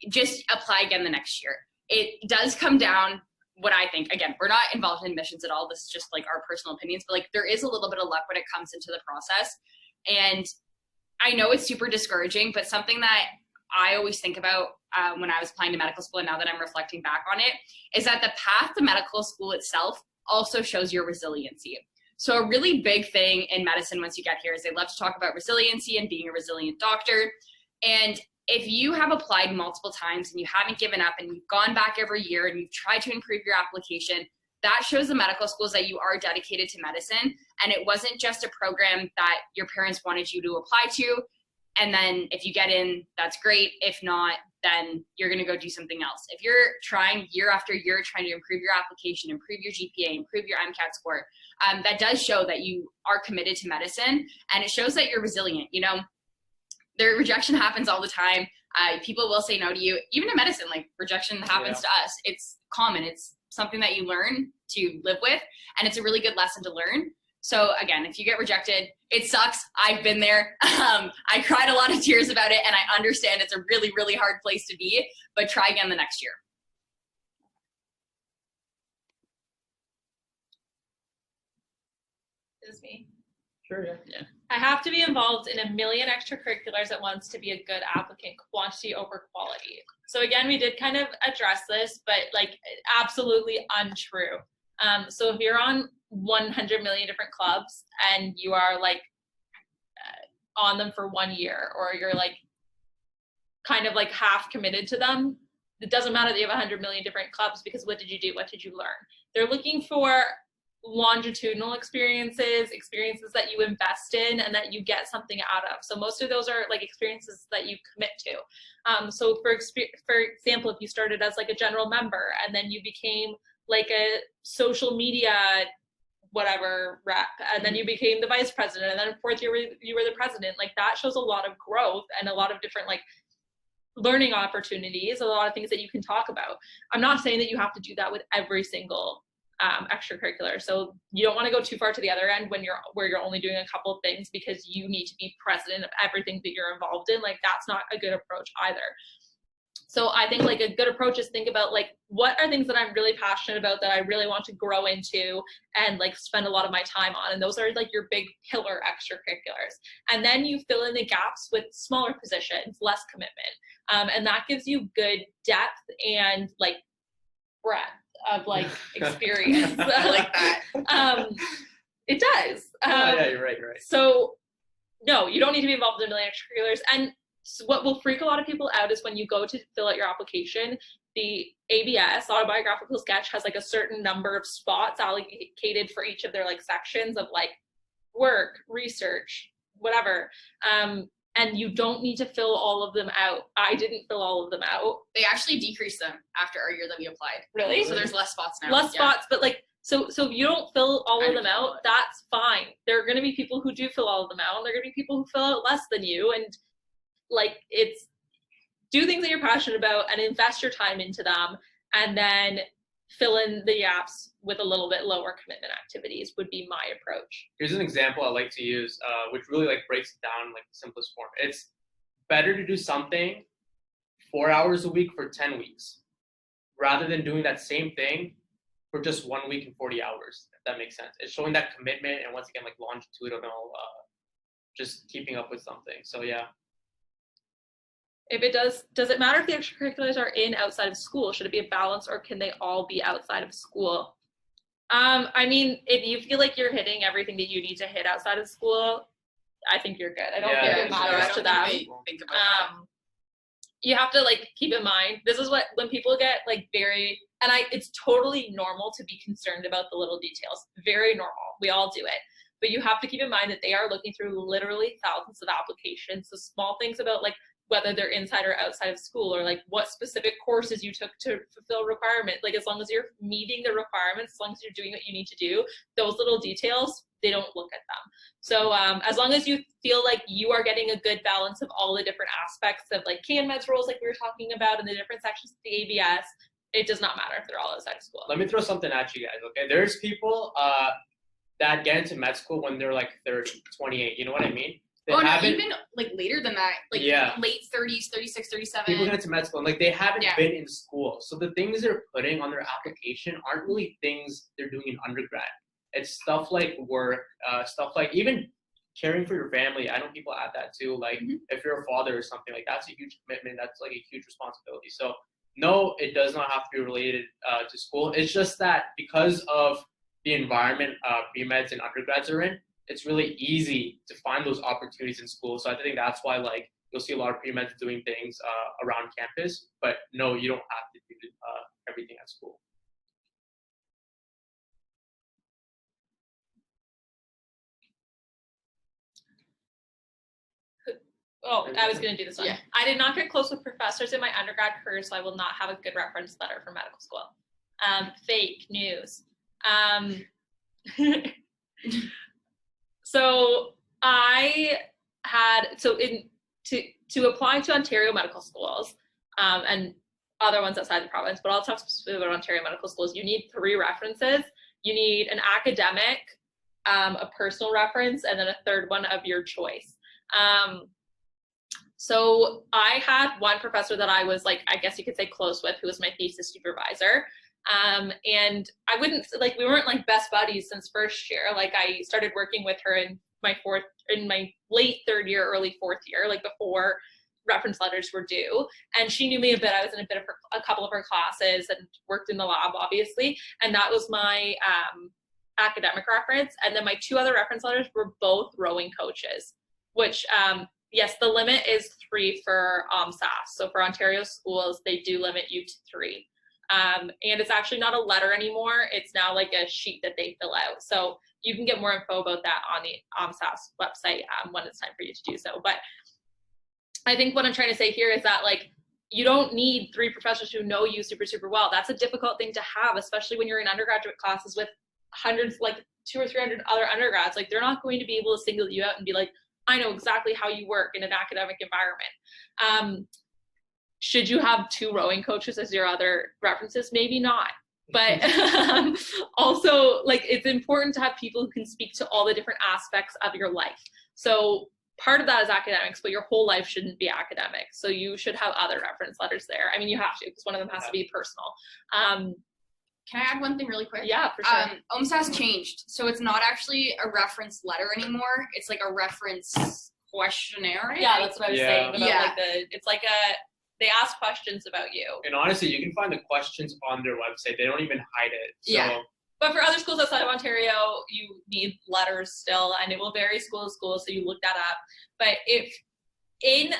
just apply again the next year. It does come down, what I think, again, we're not involved in admissions at all. This is just like our personal opinions, but like there is a little bit of luck when it comes into the process. And I know it's super discouraging, but something that I always think about when I was applying to medical school, and now that I'm reflecting back on it, is that the path to medical school itself also shows your resiliency. So a really big thing in medicine once you get here is they love to talk about resiliency and being a resilient doctor. And if you have applied multiple times and you haven't given up and you've gone back every year and you've tried to improve your application, that shows the medical schools that you are dedicated to medicine. And it wasn't just a program that your parents wanted you to apply to. And then if you get in, that's great. If not, then you're going to go do something else. If you're trying year after year, trying to improve your application, improve your GPA, improve your MCAT score, that does show that you are committed to medicine, and it shows that you're resilient. You know, their rejection happens all the time. People will say no to you, even in medicine, like rejection happens to us. It's common. It's something that you learn to live with, and it's a really good lesson to learn. So again, if you get rejected, it sucks. I've been there. I cried a lot of tears about it, and I understand it's a really, really hard place to be, but try again the next year. Is me. Sure, yeah. I have to be involved in a million extracurriculars at once to be a good applicant, quantity over quality. So again, we did kind of address this, but like absolutely untrue. So if you're on 100 million different clubs and you are like on them for 1 year, or you're like kind of like half committed to them, it doesn't matter that you have 100 million different clubs, because what did you do? What did you learn? They're looking for longitudinal experiences that you invest in and that you get something out of. So most of those are like experiences that you commit to. So for example, if you started as like a general member and then you became like a social media whatever rep, and then you became the vice president, and then in 4th year you were the president, like that shows a lot of growth and a lot of different like learning opportunities, a lot of things that you can talk about. I'm not saying that you have to do that with every single extracurricular. So you don't want to go too far to the other end where you're only doing a couple of things because you need to be president of everything that you're involved in. Like that's not a good approach either. So I think like a good approach is think about like, what are things that I'm really passionate about that I really want to grow into and like spend a lot of my time on. And those are like your big pillar extracurriculars. And then you fill in the gaps with smaller positions, less commitment. And that gives you good depth and like breadth of like experience. I like that. It does. Yeah, you're right. So no, you don't need to be involved in a million extracurriculars. And so what will freak a lot of people out is when you go to fill out your application the ABS, autobiographical sketch, has like a certain number of spots allocated for each of their like sections of like work, research, whatever. And you don't need to fill all of them out. I didn't fill all of them out. They actually decreased them after our year that we applied. Really? So there's less spots now. Less spots, but like, so if you don't fill all of them out, it. that's fine. There are going to be people who do fill all of them out, and there are going to be people who fill out less than you. And like, it's do things that you're passionate about and invest your time into them, and then fill in the gaps with a little bit lower commitment activities would be my approach. Here's an example I like to use, which really like breaks it down in like the simplest form. It's better to do something 4 hours a week for 10 weeks rather than doing that same thing for just 1 week and 40 hours, if that makes sense. It's showing that commitment and once again, like longitudinal, just keeping up with something. So yeah. If it does it matter if the extracurriculars are in outside of school? Should it be a balance, or can they all be outside of school? I mean, if you feel like you're hitting everything that you need to hit outside of school, I think you're good. I don't think it matters to them. Think about that. You have to like keep in mind, this is what, when people get like very, and it's totally normal to be concerned about the little details. Very normal. We all do it. But you have to keep in mind that they are looking through literally thousands of applications. So small things about like whether they're inside or outside of school, or like what specific courses you took to fulfill requirement. Like as long as you're meeting the requirements, as long as you're doing what you need to do, those little details, they don't look at them. So as long as you feel like you are getting a good balance of all the different aspects of like CAN-MEDS roles like we were talking about and the different sections of the ABS, it does not matter if they're all outside of school. Let me throw something at you guys, okay? There's people that get into med school when they're like 30, 28, you know what I mean? They even like later than that, like late 30s, 36, 37. People get into med school and like they haven't been in school. So the things they're putting on their application aren't really things they're doing in undergrad. It's stuff like work, stuff like even caring for your family. I know people add that too. Like if you're a father or something, like that's a huge commitment. That's like a huge responsibility. So no, it does not have to be related to school. It's just that because of the environment pre-meds and undergrads are in, it's really easy to find those opportunities in school. So I think that's why like you'll see a lot of pre-meds doing things around campus, but no, you don't have to do everything at school. Oh, I was going to do this one. Yeah. I did not get close with professors in my undergrad career, so I will not have a good reference letter for medical school. Fake news. So I had, to apply to Ontario medical schools and other ones outside the province, but I'll talk specifically about Ontario medical schools, you need 3 references. You need an academic, a personal reference, and then a third one of your choice. So I had one professor that I was like, I guess you could say close with, who was my thesis supervisor. And I wouldn't, like, we weren't like best buddies since first year. Like I started working with her in my late 3rd year, early 4th year, like before reference letters were due. And she knew me a bit. I was in a couple of her classes and worked in the lab, obviously. And that was my academic reference. And then my 2 other reference letters were both rowing coaches, which, yes, the limit is 3 for OMSAS. So for Ontario schools, they do limit you to 3. And it's actually not a letter anymore. It's now like a sheet that they fill out. So you can get more info about that on the OMSAS website when it's time for you to do so. But I think what I'm trying to say here is that like, you don't need 3 professors who know you super, super well. That's a difficult thing to have, especially when you're in undergraduate classes with hundreds, like 200 or 300 other undergrads. Like they're not going to be able to single you out and be like, I know exactly how you work in an academic environment. Should you have 2 rowing coaches as your other references? Maybe not. But also, like, it's important to have people who can speak to all the different aspects of your life. So part of that is academics, but your whole life shouldn't be academic. So you should have other reference letters there. I mean, you have to, because one of them has to be personal. Can I add one thing really quick? Yeah, for sure. OMSAS changed. So it's not actually a reference letter anymore. It's like a reference questionnaire. Yeah, that's what I was saying. About like it's like they ask questions about you. And honestly, you can find the questions on their website. They don't even hide it. So. But for other schools outside of Ontario, you need letters still, and it will vary school to school, so you look that up. But if in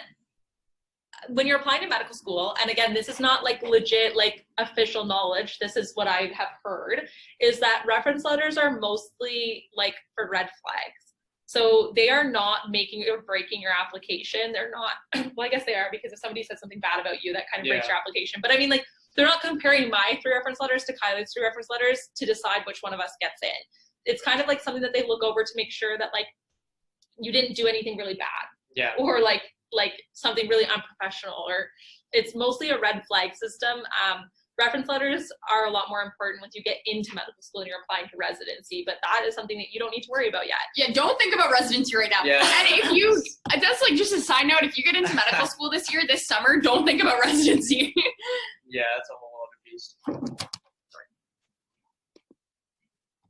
when you're applying to medical school, and again, this is not like legit, like official knowledge, this is what I have heard, is that reference letters are mostly like for red flags. So they are not making or breaking your application. They're not, well, I guess they are, because if somebody said something bad about you, that kind of breaks your application. But I mean, like, they're not comparing my 3 reference letters to Kylie's 3 reference letters to decide which one of us gets in. It's kind of like something that they look over to make sure that, like, you didn't do anything really bad. Yeah. Or like something really unprofessional, or it's mostly a red flag system. Reference letters are a lot more important once you get into medical school and you're applying to residency, but that is something that you don't need to worry about yet. Yeah, don't think about residency right now. Yeah. And if you, that's like just a side note, if you get into medical school this summer, don't think about residency. Yeah, that's a whole other beast.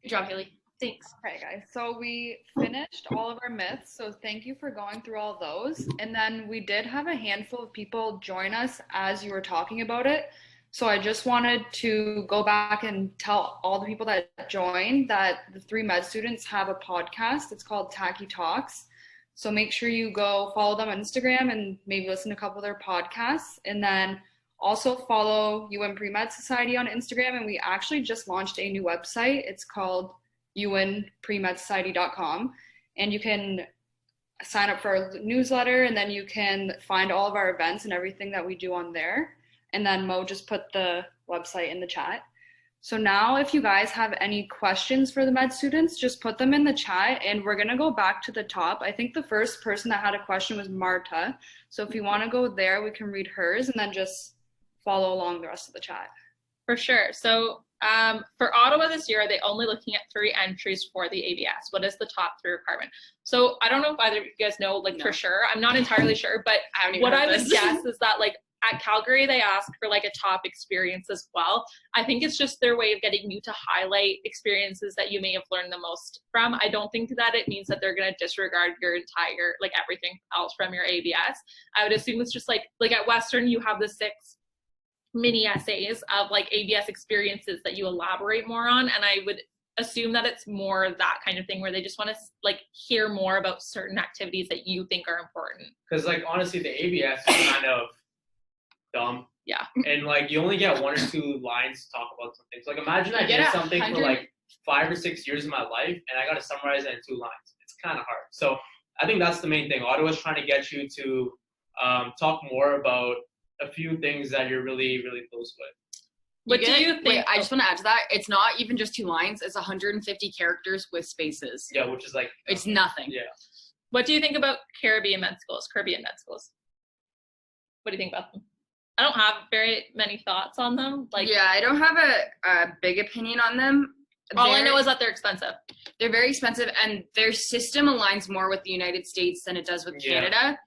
Good job, Haley. Thanks. Okay, guys. So we finished all of our myths. So thank you for going through all those. And then we did have a handful of people join us as you were talking about it. So I just wanted to go back and tell all the people that joined that the 3 med students have a podcast. It's called Tachy Talks. So make sure you go follow them on Instagram and maybe listen to a couple of their podcasts. And then also follow UWin Pre-Med Society on Instagram. And we actually just launched a new website. It's called UWinPreMedSociety.com. And you can sign up for our newsletter, and then you can find all of our events and everything that we do on there. And then Mo just put the website in the chat. So now if you guys have any questions for the med students, just put them in the chat, and we're gonna go back to the top. I think the first person that had a question was Marta. So if you wanna go there, we can read hers and then just follow along the rest of the chat. For sure. So for Ottawa this year, are they only looking at 3 entries for the ABS? What is the top 3 requirement? So I don't know if either of you guys know, like, for sure. I'm not entirely sure, but what I would guess is that, like, at Calgary, they ask for like a top experience as well. I think it's just their way of getting you to highlight experiences that you may have learned the most from. I don't think that it means that they're going to disregard your entire, like, everything else from your ABS. I would assume it's just like at Western, you have the 6 mini essays of like ABS experiences that you elaborate more on. And I would assume that it's more that kind of thing where they just want to like hear more about certain activities that you think are important. Because, like, honestly, the ABS is kind of dumb. Yeah. And, like, you only get 1 or 2 lines to talk about something. So, like, imagine I did something for like 5 or 6 years of my life and I got to summarize it in 2 lines. It's kind of hard. So I think that's the main thing. Ottawa's trying to get you to talk more about a few things that you're really, really close with. What do you think? Wait, I just want to add to that. It's not even just 2 lines. It's 150 characters with spaces. Yeah, which is like... It's nothing. Yeah. What do you think about Caribbean med schools? What do you think about them? I don't have very many thoughts on them. Like, yeah, I don't have a big opinion on them. All I know is that they're expensive. They're very expensive, and their system aligns more with the United States than it does with Canada.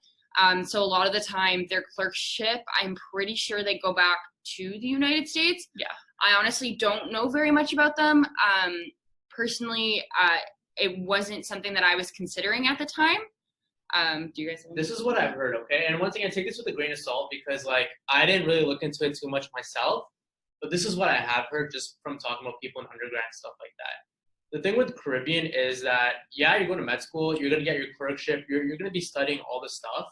So a lot of the time, their clerkship, I'm pretty sure they go back to the United States. Yeah. I honestly don't know very much about them. Personally, it wasn't something that I was considering at the time. Do you guys have This is what I've heard, okay? And once again, take this with a grain of salt because, like, I didn't really look into it too much myself. But this is what I have heard just from talking about people in undergrad and stuff like that. The thing with Caribbean is that, yeah, you're going to med school, you're going to get your clerkship, you're going to be studying all this stuff.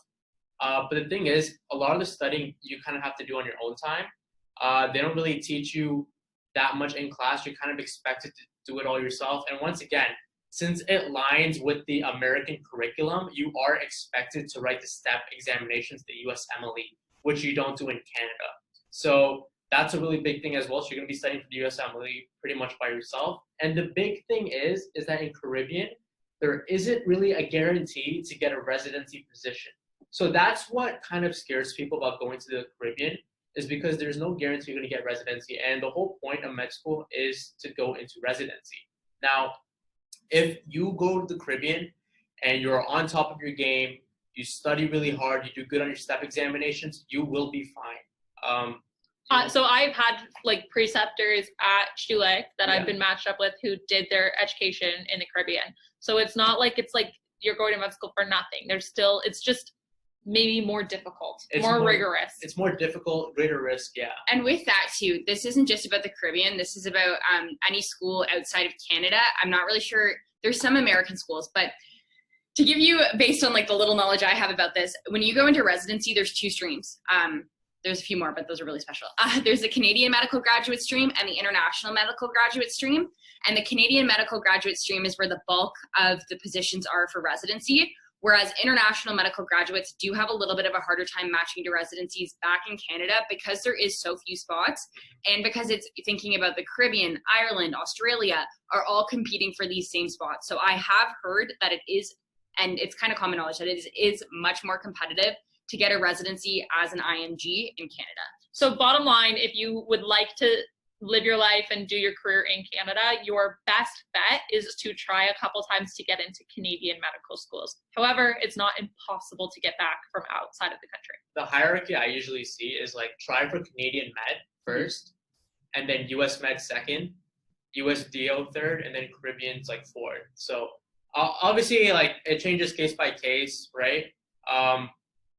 But the thing is, a lot of the studying you kind of have to do on your own time. They don't really teach you that much in class. You're kind of expected to do it all yourself. And once again, since it lines with the American curriculum, you are expected to write the STEP examinations, the USMLE, which you don't do in Canada. So that's a really big thing as well. So you're going to be studying for the USMLE pretty much by yourself. And the big thing is that in Caribbean, there isn't really a guarantee to get a residency position. So that's what kind of scares people about going to the Caribbean, is because there's no guarantee you're going to get residency. And the whole point of med school is to go into residency. Now, if you go to the Caribbean and you're on top of your game, you study really hard, you do good on your STEP examinations, you will be fine. So I've had like preceptors at Schulich that I've been matched up with who did their education in the Caribbean. So it's not like it's like you're going to med school for nothing. There's still, it's just maybe more difficult, more rigorous. It's more difficult, greater risk, yeah. And with that too, this isn't just about the Caribbean. This is about any school outside of Canada. I'm not really sure. There's some American schools, but to give you, based on like the little knowledge I have about this, when you go into residency, there's 2 streams. There's a few more, but those are really special. There's the Canadian Medical Graduate Stream and the International Medical Graduate Stream. And the Canadian Medical Graduate Stream is where the bulk of the positions are for residency, whereas international medical graduates do have a little bit of a harder time matching to residencies back in Canada because there is so few spots, and because it's thinking about the Caribbean, Ireland, Australia are all competing for these same spots. So I have heard that it is, and it's kind of common knowledge, that it is much more competitive to get a residency as an IMG in Canada. So bottom line, if you would like to live your life and do your career in Canada, your best bet is to try a couple times to get into Canadian medical schools. However, it's not impossible to get back from outside of the country. The hierarchy I usually see is like try for Canadian Med first, and then US Med second, US DO third, and then Caribbean's like fourth. So obviously, like it changes case by case, right?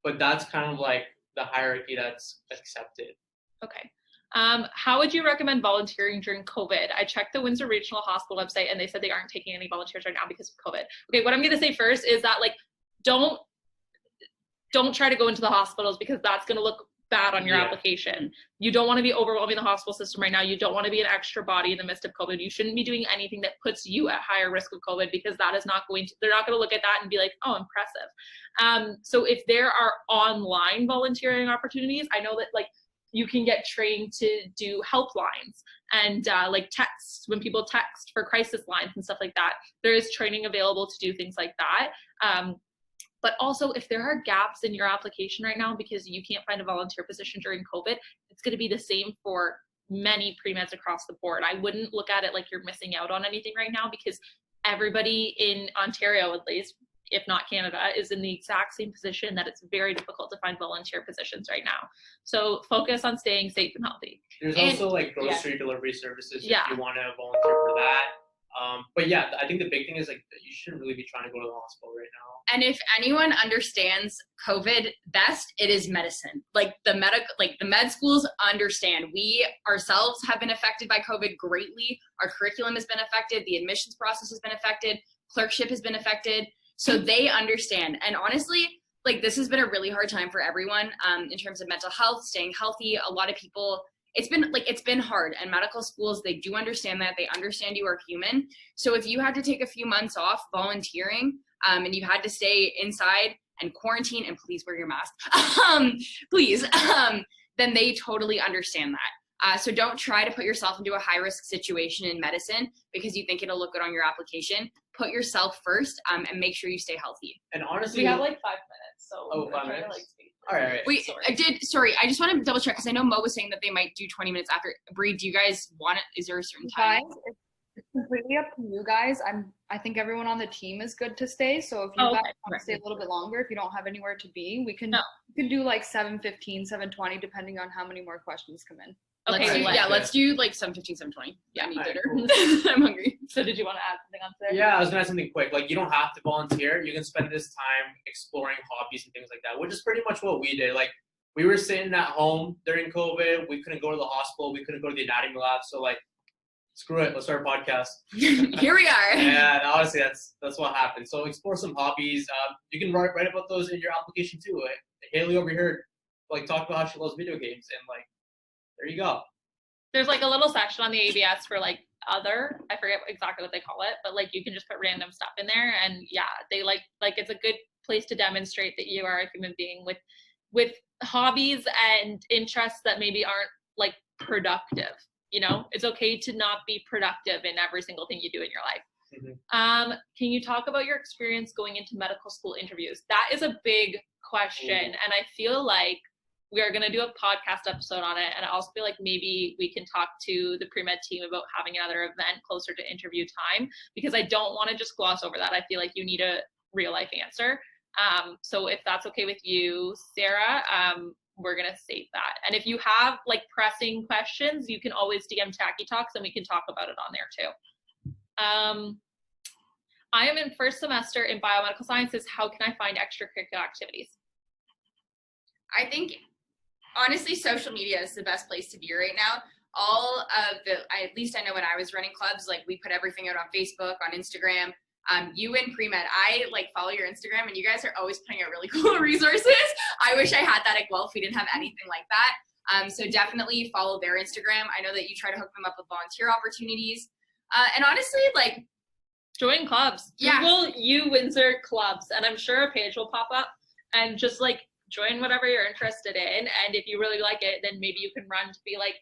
But that's kind of like the hierarchy that's accepted. Okay. How would you recommend volunteering during COVID? I checked the Windsor Regional Hospital website and they said they aren't taking any volunteers right now because of COVID. Okay, what I'm going to say first is that like don't try to go into the hospitals because that's going to look bad on your application. You don't want to be overwhelming the hospital system right now. You don't want to be an extra body in the midst of COVID. You shouldn't be doing anything that puts you at higher risk of COVID because that is not going to, they're not going to look at that and be like, oh, impressive. So if there are online volunteering opportunities, I know that like you can get trained to do helplines and like texts when people text for crisis lines and stuff like that. There is training available to do things like that. But also, if there are gaps in your application right now because you can't find a volunteer position during COVID, it's going to be the same for many pre-meds across the board. I wouldn't look at it like you're missing out on anything right now because everybody in Ontario, at least, if not Canada, is in the exact same position that it's very difficult to find volunteer positions right now. So focus on staying safe and healthy. There's also like grocery delivery services if you want to volunteer for that. But yeah, I think the big thing is like you shouldn't really be trying to go to the hospital right now. And if anyone understands COVID best, it is medicine. Like the med schools understand. We ourselves have been affected by COVID greatly. Our curriculum has been affected. The admissions process has been affected. Clerkship has been affected. So they understand. And honestly, like this has been a really hard time for everyone in terms of mental health, staying healthy. A lot of people, it's been hard, and medical schools, they do understand that. They understand you are human. So if you had to take a few months off volunteering and you had to stay inside and quarantine, and please wear your mask, then they totally understand that. So don't try to put yourself into a high-risk situation in medicine because you think it'll look good on your application. Put yourself first and make sure you stay healthy. And honestly, we have like 5 minutes, so 5 minutes. All right. Wait, sorry. I just want to double check because I know Mo was saying that they might do 20 minutes after. Bree, do you guys want it? Is there a certain time? Guys, it's completely up to you guys. I think everyone on the team is good to stay. So if you guys want to stay a little bit longer, if you don't have anywhere to be, we can do like 7:15, 7:20, depending on how many more questions come in. Let's do like 7:15, 7:20. Yeah, me later. Cool. I'm hungry. So did you want to add something on there? Yeah, I was gonna add something quick. Like you don't have to volunteer. You can spend this time exploring hobbies and things like that, which is pretty much what we did. Like we were sitting at home during COVID. We couldn't go to the hospital. We couldn't go to the anatomy lab. So like, screw it. Let's start a podcast. Here we are. Yeah, honestly, that's what happened. So explore some hobbies. You can write about those in your application too. Like, Haley over here, like talked about how she loves video games, and like, there you go. There's like a little section on the ABS for like other, I forget exactly what they call it, but like you can just put random stuff in there, and they like it's a good place to demonstrate that you are a human being with hobbies and interests that maybe aren't like productive. You know, it's okay to not be productive in every single thing you do in your life. Mm-hmm. Can you talk about your experience going into medical school interviews? That is a big question, and I feel like we are going to do a podcast episode on it, and I also feel like maybe we can talk to the pre-med team about having another event closer to interview time, because I don't want to just gloss over that. I feel like you need a real life answer. So if that's okay with you, Sarah, we're going to save that. And if you have like pressing questions, you can always DM Tachy Talks and we can talk about it on there too. I am in first semester in biomedical sciences. How can I find extracurricular activities? I think honestly, social media is the best place to be right now. All of at least I know when I was running clubs, like we put everything out on Facebook, on Instagram. UWin Pre-Med. I like follow your Instagram, and you guys are always putting out really cool resources. I wish I had that at Guelph. We didn't have anything like that. So definitely follow their Instagram. I know that you try to hook them up with volunteer opportunities. And honestly, like, join clubs. Yeah. Google UWindsor clubs, and I'm sure a page will pop up, and just like join whatever you're interested in. And if you really like it, then maybe you can run to be like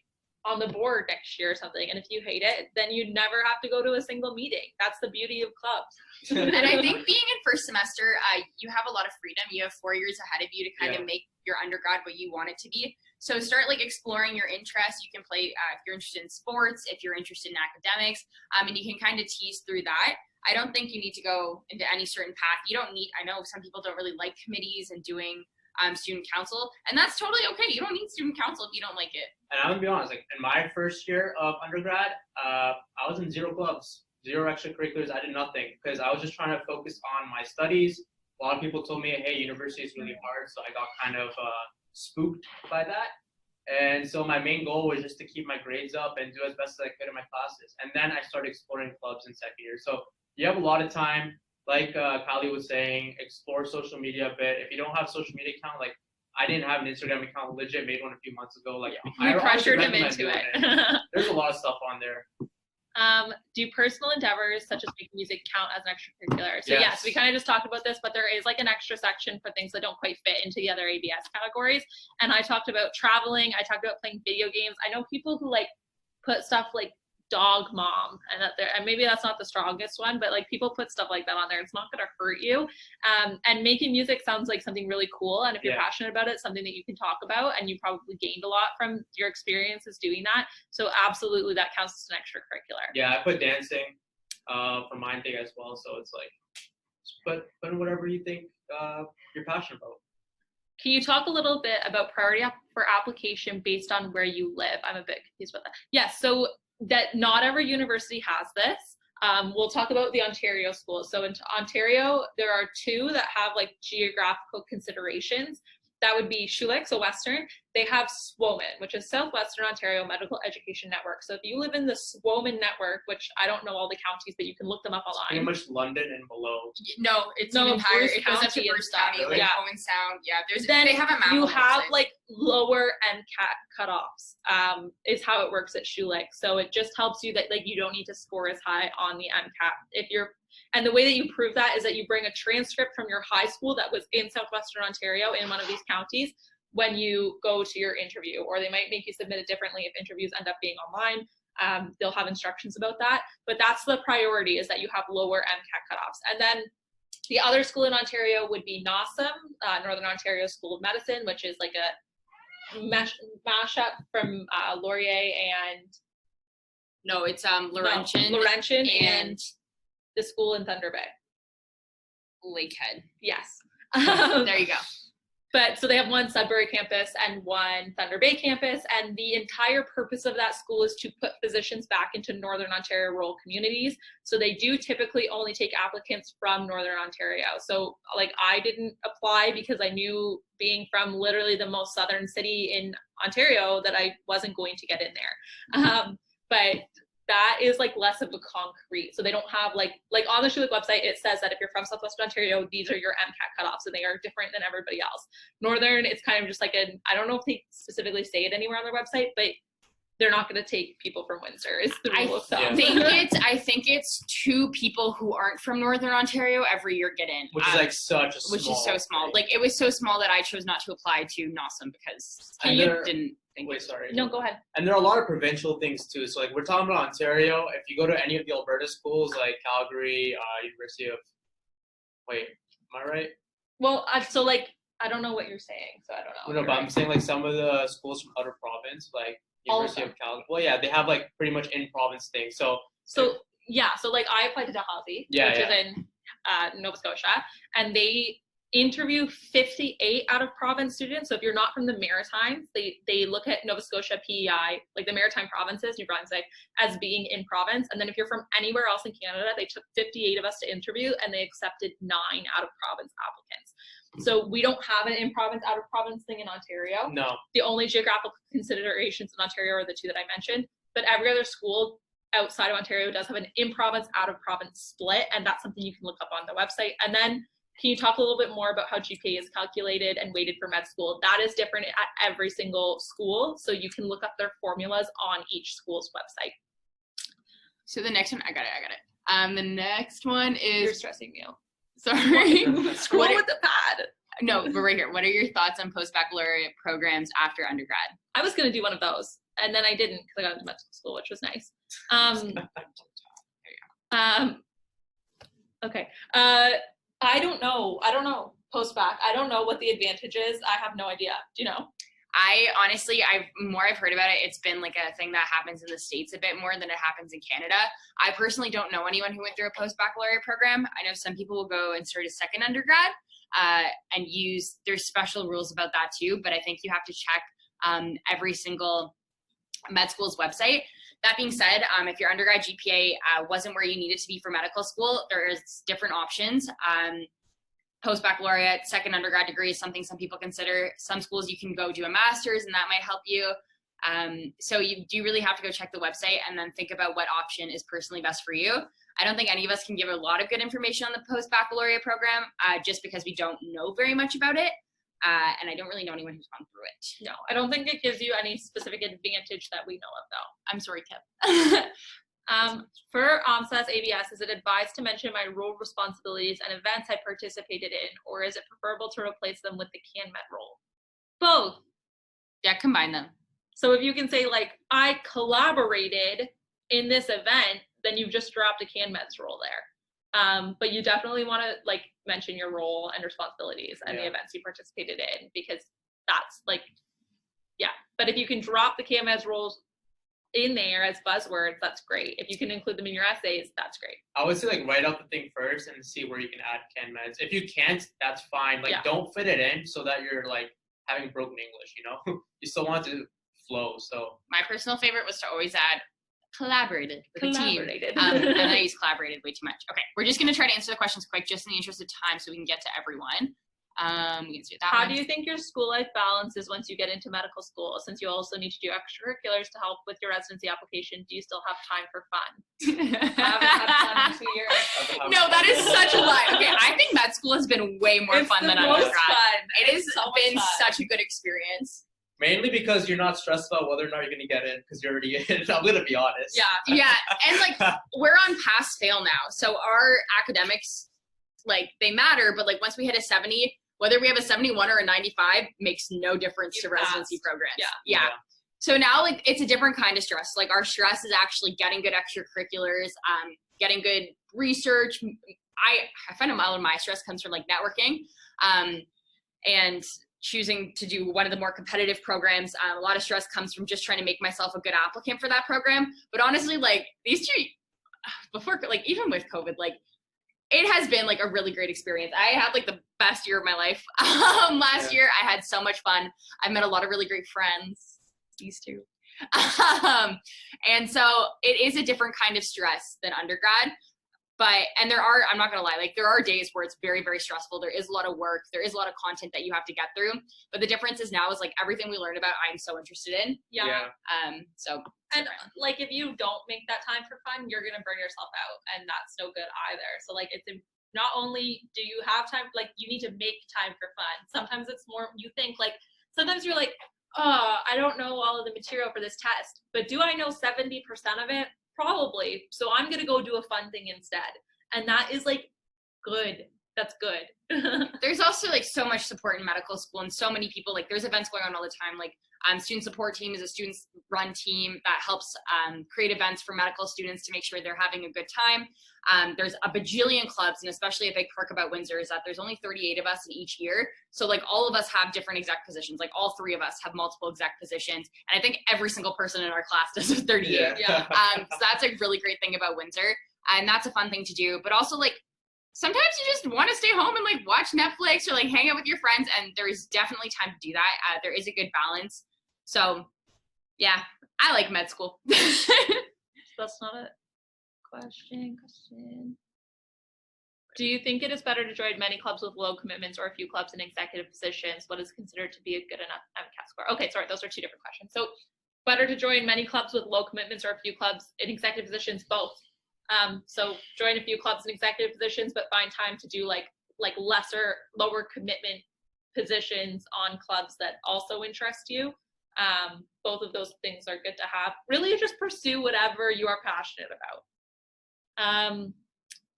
on the board next year or something. And if you hate it, then you never have to go to a single meeting. That's the beauty of clubs. And I think being in first semester, you have a lot of freedom. You have 4 years ahead of you to kind of make your undergrad what you want it to be. So start like exploring your interests. You can play if you're interested in sports, if you're interested in academics, and you can kind of tease through that. I don't think you need to go into any certain path. You don't need, I know some people don't really like committees and doing student council, and that's totally okay. You don't need student council if you don't like it. And I'm gonna be honest, like in my first year of undergrad, I was in 0 clubs, 0 extracurriculars. I did nothing because I was just trying to focus on my studies. A lot of people told me, hey, university is really hard, so I got kind of spooked by that. And so my main goal was just to keep my grades up and do as best as I could in my classes. And then I started exploring clubs in second year. So you have a lot of time. Like Kylie was saying, explore social media a bit. If you don't have a social media account, like I didn't have an Instagram account, legit made one a few months ago. Like we pressured him into into it. There's a lot of stuff on there. Do personal endeavors such as making music count as an extracurricular? So yes, we kind of just talked about this, but there is like an extra section for things that don't quite fit into the other ABS categories. And I talked about traveling. I talked about playing video games. I know people who like put stuff like dog mom, and that there, and maybe that's not the strongest one, but like people put stuff like that on there. It's not going to hurt you. And making music sounds like something really cool, and if you're passionate about it, something that you can talk about, and you probably gained a lot from your experiences doing that. So absolutely, that counts as an extracurricular. Yeah, I put dancing for mine thing as well. So it's like, put in whatever you think you're passionate about. Can you talk a little bit about priority for application based on where you live? I'm a bit confused about that. Yes, so that not every university has this. We'll talk about the Ontario schools. So in Ontario, there are 2 that have like geographical considerations. That would be Schulich, so Western. They have SWOMEN, which is Southwestern Ontario Medical Education Network. So if you live in the SWOMEN network, which I don't know all the counties, but you can look them up online. Pretty much London and below. No, it's an entire. It goes up to Bruce County, like Owen Sound. Yeah, there's. Then they have a map. You have like lower MCAT cutoffs. Is how it works at Schulich. So it just helps you that like you don't need to score as high on the MCAT if you're. And the way that you prove that is that you bring a transcript from your high school that was in Southwestern Ontario in one of these counties when you go to your interview, or they might make you submit it differently if interviews end up being online. They'll have instructions about that, but that's the priority, is that you have lower MCAT cutoffs. And then the other school in Ontario would be NOSM, Northern Ontario School of Medicine, which is like a mashup from Laurier and no, it's Laurentian, Laurentian and the school in Thunder Bay. Lakehead. Yes. There you go. But so they have one Sudbury campus and one Thunder Bay campus, and the entire purpose of that school is to put physicians back into Northern Ontario rural communities. So they do typically only take applicants from Northern Ontario. So like I didn't apply because I knew, being from literally the most southern city in Ontario, that I wasn't going to get in there. But that is like less of a concrete. So they don't have like on the Schulich website, it says that if you're from Southwestern Ontario, these are your MCAT cutoffs, and they are different than everybody else. Northern, it's kind of just like I don't know if they specifically say it anywhere on their website, but they're not going to take people from Windsor. Is the rule of thumb. I think it's 2 people who aren't from Northern Ontario every year get in. Which is like such a small. Which is so small. Like it was so small that I chose not to apply to NOSM because I didn't think. Wait, sorry. No, go ahead. And there are a lot of provincial things too. So like we're talking about Ontario. If you go to any of the Alberta schools like Calgary, University of. Wait, am I right? Well, so like I don't know what you're saying, so I don't know. No, but I'm saying like some of the schools from other province, like University of Calgary. Well, yeah, they have like pretty much in-province things. So yeah, so like I applied to Tachy, which is in Nova Scotia, and they interview 58 out of province students. So if you're not from the Maritimes, they look at Nova Scotia, PEI, like the Maritime provinces, New Brunswick, as being in province. And then if you're from anywhere else in Canada, they took 58 of us to interview, and they accepted 9 out of province applicants. So we don't have an in-province, out-of-province thing in Ontario. No. The only geographical considerations in Ontario are the 2 that I mentioned. But every other school, outside of Ontario does have an in-province, out-of-province split, and that's something you can look up on the website. And then can you talk a little bit more about how GPA is calculated and weighted for med school? That is different at every single school, so you can look up their formulas on each school's website. So the next one, I got it. The next one is. You're stressing me out. Sorry. Scroll with the pad. No, but right here. What are your thoughts on post-baccalaureate programs after undergrad? I was going to do one of those, and then I didn't because I got into medical school, which was nice. Okay. I don't know. Post-bac. I don't know what the advantage is. I have no idea. Do you know? I honestly, I've heard about it, it's been like a thing that happens in the States a bit more than it happens in Canada. I personally don't know anyone who went through a post-baccalaureate program. I know some people will go and start a second undergrad and there's special rules about that too, but I think you have to check every single med school's website. That being said, if your undergrad GPA wasn't where you needed to be for medical school, there's different options. Post-baccalaureate, second undergrad degree is something some people consider. Some schools you can go do a master's and that might help you. So you do really have to go check the website and then think about what option is personally best for you. I don't think any of us can give a lot of good information on the post-baccalaureate program just because we don't know very much about it. And I don't really know anyone who's gone through it. No, I don't think it gives you any specific advantage that we know of, though. I'm sorry, Kip. For OMSAS ABS, is it advised to mention my role responsibilities and events I participated in, or is it preferable to replace them with the CanMed role? Both. Yeah, combine them. So if you can say, like, I collaborated in this event, then you've just dropped a CanMed's role there. But you definitely want to, like, mention your role and responsibilities and the events you participated in, because that's, like, yeah. But if you can drop the CanMed's roles in there as buzzwords, that's great. If you can include them in your essays, that's great. I would say, like, write out the thing first and see where you can add CanMeds. If you can't, that's fine. Like, don't fit it in so that you're, like, having broken English, you know? You still want to flow, so. My personal favorite was to always add collaborated with the team. And I use collaborated way too much. Okay, we're just going to try to answer the questions quick just in the interest of time so we can get to everyone. We can do that. How do you think your school life balances once you get into medical school? Since you also need to do extracurriculars to help with your residency application, do you still have time for fun? I haven't had fun in 2 years. No, that is such a lie. Okay, I think med school has been way more fun than undergrad. It has been such a good experience. Mainly because you're not stressed about whether or not you're going to get in because you're already in. I'm going to be honest. Yeah, and like we're on pass fail now. So our academics, like, they matter, but like once we hit a 70, whether we have a 71 or a 95 makes no difference to residency programs. Yeah. So now, like, it's a different kind of stress. Like, our stress is actually getting good extracurriculars, getting good research. I find a lot of my stress comes from, like, networking, and choosing to do one of the more competitive programs. A lot of stress comes from just trying to make myself a good applicant for that program. But honestly, like, these two, before, like, even with COVID, like, it has been like a really great experience. I had like the best year of my life last year. I had so much fun. I met a lot of really great friends, these two. And so it is a different kind of stress than undergrad. But, and there are, I'm not going to lie, like there are days where it's very, very stressful. There is a lot of work. There is a lot of content that you have to get through. But the difference is now is like everything we learned about, I'm so interested in. So. And like, if you don't make that time for fun, you're going to burn yourself out, and that's no good either. So like, it's not only do you have time, like you need to make time for fun. Sometimes it's more, you think like, sometimes you're like, oh, I don't know all of the material for this test, but do I know 70% of it? Probably. So I'm going to go do a fun thing instead. And that is like good. That's good. There's also like so much support in medical school and so many people, like there's events going on all the time. Like student support team is a students run team that helps create events for medical students to make sure they're having a good time. There's a bajillion clubs, and especially a big perk about Windsor is that there's only 38 of us in each year. So like all of us have different exec positions. Like all three of us have multiple exec positions. And I think every single person in our class does a 38. So that's a really great thing about Windsor. And that's a fun thing to do. But also like, sometimes you just want to stay home and like watch Netflix or like hang out with your friends, and there is definitely time to do that. There is a good balance. So yeah, I like med school. That's not a question. Do you think it is better to join many clubs with low commitments or a few clubs in executive positions? What is considered to be a good enough MCAT score? Okay, sorry, those are two different questions. So better to join many clubs with low commitments or a few clubs in executive positions, both. So join a few clubs in executive positions, but find time to do like lower commitment positions on clubs that also interest you. Both of those things are good to have. Really just pursue whatever you are passionate about.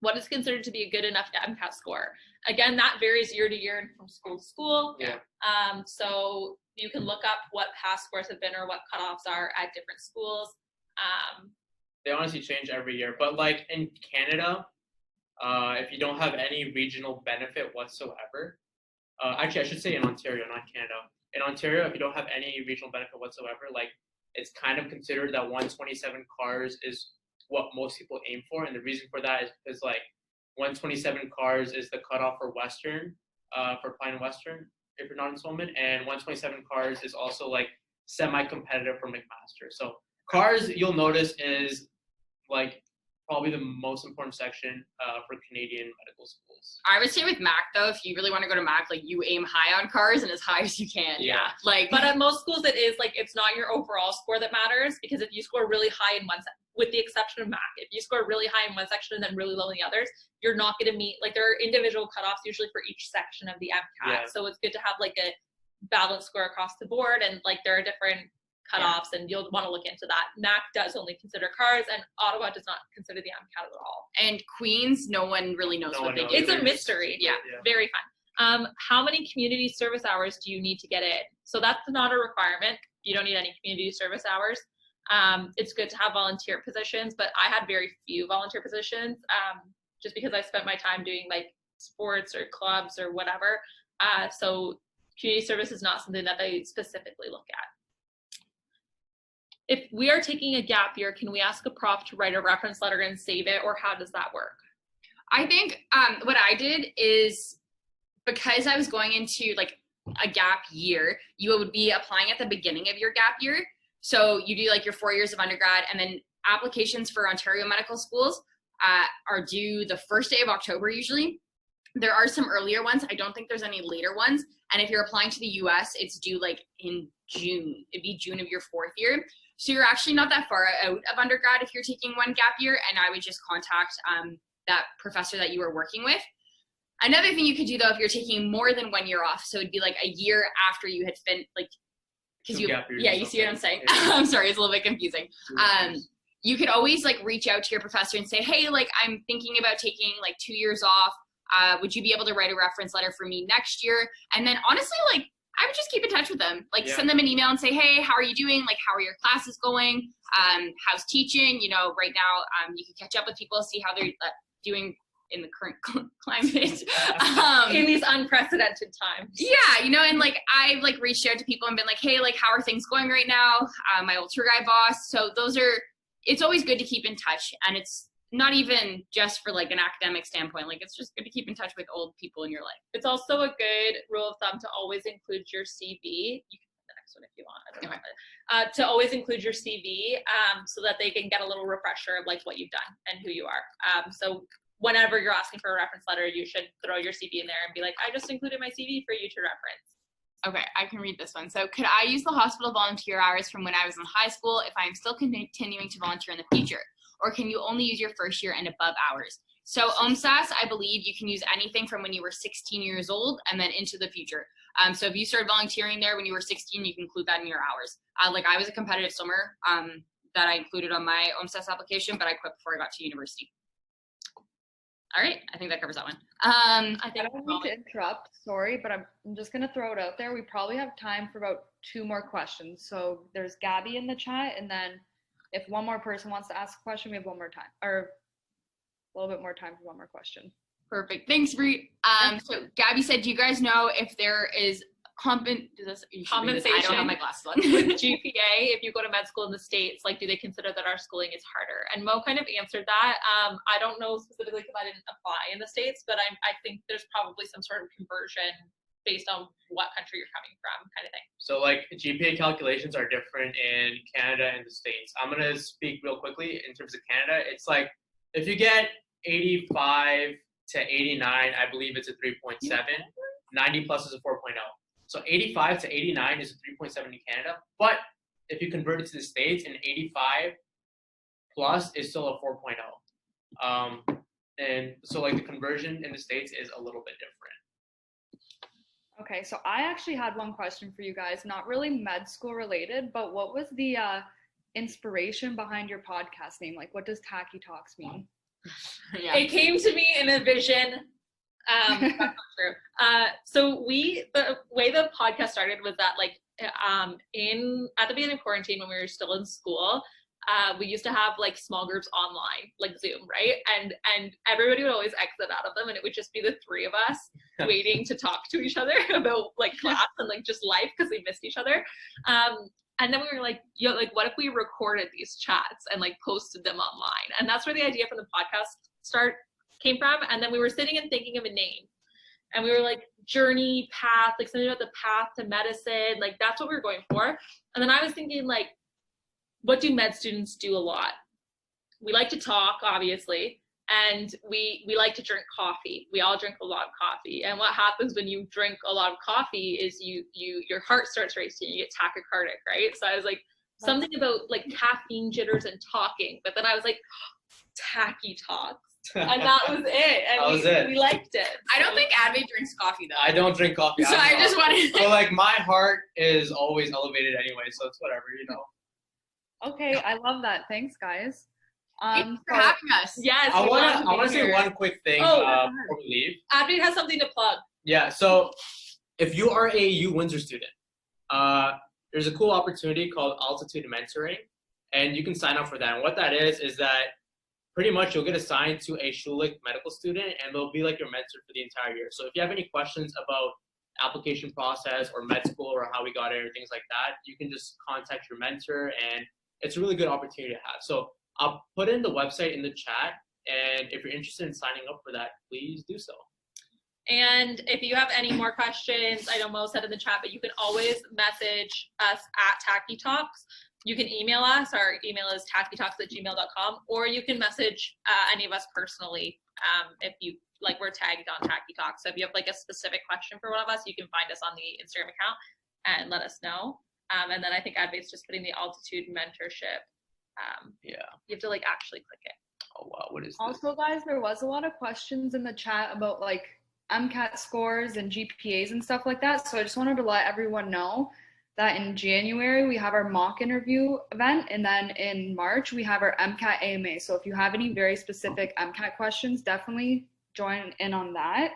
What is considered to be a good enough MCAT score? Again, that varies year to year and from school to school. Yeah. So you can look up what past scores have been or what cutoffs are at different schools. They honestly change every year. But like in Canada, if you don't have any regional benefit whatsoever, actually I should say in Ontario, not Canada. In Ontario, if you don't have any regional benefit whatsoever, like it's kind of considered that 127 cars is what most people aim for, and the reason for that is because like 127 cars is the cutoff for Western, for Applying to Western if you're not in Solomon, and 127 cars is also like semi-competitive for McMaster. So cars, you'll notice, is like probably the most important section for Canadian medical schools. I would say with Mac though, if you really want to go to Mac, like you aim high on cars and as high as you can. Yeah. Like, But at most schools, it is like it's not your overall score that matters, because if you score really high in one with the exception of Mac, if you score really high in one section and then really low in the others, you're not going to meet, like there are individual cutoffs usually for each section of the MCAT. Yeah. So it's good to have like a balanced score across the board, and like there are different cutoffs, and you'll want to look into that. Mac does only consider cars, and Ottawa does not consider the MCAT at all. and Queens, no one really knows what they do. It's a mystery. Yeah. Very fun. How many community service hours do you need to get in? So that's not a requirement. You don't need any community service hours. It's good to have volunteer positions, but I had very few volunteer positions, just because I spent my time doing like sports or clubs or whatever. So community service is not something that they specifically look at. If we are taking a gap year, can we ask a prof to write a reference letter and save it, or how does that work? I think what I did is, because I was going into like a gap year, you would be applying at the beginning of your gap year. So you do like your 4 years of undergrad, and then applications for Ontario medical schools are due the first day of October usually. There are some earlier ones. I don't think there's any later ones. And if you're applying to the US, it's due like in June. It'd be June of your 4th year. So you're actually not that far out of undergrad if you're taking one gap year, and I would just contact that professor that you were working with. Another thing you could do though, if you're taking more than 1 year off, so it'd be like a year after you had finished, like, because you, yeah, you see what I'm saying? Yeah. I'm sorry, it's a little bit confusing. You could always like reach out to your professor and say, hey, like I'm thinking about taking like 2 years off. Would you be able to write a reference letter for me next year? And then honestly, like, I would just keep in touch with them. Like send them an email and say, hey, how are you doing? Like, how are your classes going? How's teaching? You know, right now, you can catch up with people, see how they're doing in the current climate. In these unprecedented times. Yeah, you know, and like I've like reached out to people and been like, hey, like how are things going right now? My old tour guide boss. So it's always good to keep in touch, and it's not even just for like an academic standpoint. Like it's just good to keep in touch with old people in your life. It's also a good rule of thumb to always include your CV. You can put the next one if you want. I don't know. To always include your CV, so that they can get a little refresher of like what you've done and who you are. So whenever you're asking for a reference letter, you should throw your CV in there and be like, I just included my CV for you to reference. Okay, I can read this one. So could I use the hospital volunteer hours from when I was in high school if I'm still continuing to volunteer in the future? Or can you only use your first year and above hours? So OMSAS, I believe you can use anything from when you were 16 years old and then into the future. So if you started volunteering there when you were 16, you can include that in your hours. Like I was a competitive swimmer that I included on my OMSAS application, but I quit before I got to university. All right, I think that covers that one. I don't mean to interrupt, sorry, but I'm just going to throw it out there. We probably have time for about 2 more questions. So there's Gabby in the chat, and then if one more person wants to ask a question, we have one more time, or a little bit more time for one more question. Perfect. Thanks, Bree. So Gabby said, do you guys know if there is compensation? I don't have my glasses on. With GPA, if you go to med school in the States, like, do they consider that our schooling is harder? And Mo kind of answered that. I don't know specifically because I didn't apply in the States, but I think there's probably some sort of conversion based on what country you're coming from, kind of thing. So like GPA calculations are different in Canada and the States. I'm gonna speak real quickly in terms of Canada. It's like if you get 85 to 89, I believe it's a 3.7. 90 plus is a 4.0. So 85 to 89 is a 3.7 in Canada, but if you convert it to the States, an 85 plus is still a 4.0. And so like the conversion in the States is a little bit different. Okay, so I actually had one question for you guys, not really med school related, but what was the inspiration behind your podcast name? Like, what does Tachy Talks mean? Yeah. It came to me in a vision. That's not true. So the way the podcast started was that like at the beginning of quarantine when we were still in school, we used to have like small groups online, like Zoom, right? And everybody would always exit out of them, and it would just be the three of us waiting to talk to each other about like class and like just life because we missed each other. And then we were like, yo, like what if we recorded these chats and like posted them online? And that's where the idea for the podcast came from. And then we were sitting and thinking of a name. And we were like, journey, path, like something about the path to medicine. Like that's what we were going for. And then I was thinking like, what do med students do a lot? We like to talk, obviously. And we like to drink coffee. We all drink a lot of coffee. And what happens when you drink a lot of coffee is your heart starts racing, you get tachycardic, right? So I was like, something about like caffeine jitters and talking. But then I was like, Tachy Talks. And that was it. And we liked it. I don't think Advay drinks coffee though. I don't drink coffee. So I just wanted So like my heart is always elevated anyway, so it's whatever, you know. Okay, I love that. Thanks, guys. Thanks for having us. Yes. I want to say one quick thing before we leave. Advay has something to plug. Yeah, so if you are a UWindsor student, there's a cool opportunity called Altitude Mentoring, and you can sign up for that. And what that is that pretty much you'll get assigned to a Schulich medical student, and they'll be like your mentor for the entire year. So if you have any questions about application process or med school or how we got in or things like that, you can just contact your mentor, and it's a really good opportunity to have. So I'll put in the website in the chat, and if you're interested in signing up for that, please do so. And if you have any more questions, I know Mo said in the chat, but you can always message us at Tachy Talks. You can email us. Our email is tachytalks@gmail.com, or you can message any of us personally if you like. We're tagged on Tachy Talks. So if you have like a specific question for one of us, you can find us on the Instagram account and let us know. And then I think Advay's just putting the altitude mentorship. You have to like actually click it. Oh wow, what is this? Also, guys, there was a lot of questions in the chat about like MCAT scores and GPAs and stuff like that. So I just wanted to let everyone know that in January we have our mock interview event, and then in March we have our MCAT AMA. So if you have any very specific MCAT questions, definitely join in on that.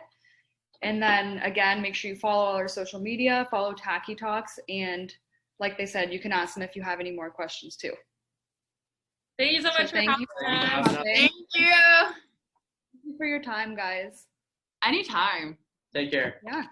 And then again, make sure you follow all our social media, follow Tachy Talks, and like they said, you can ask them if you have any more questions too. Thank you so much for thank you coming. Thank you. Thank you for your time, guys. Anytime. Take care. Yeah.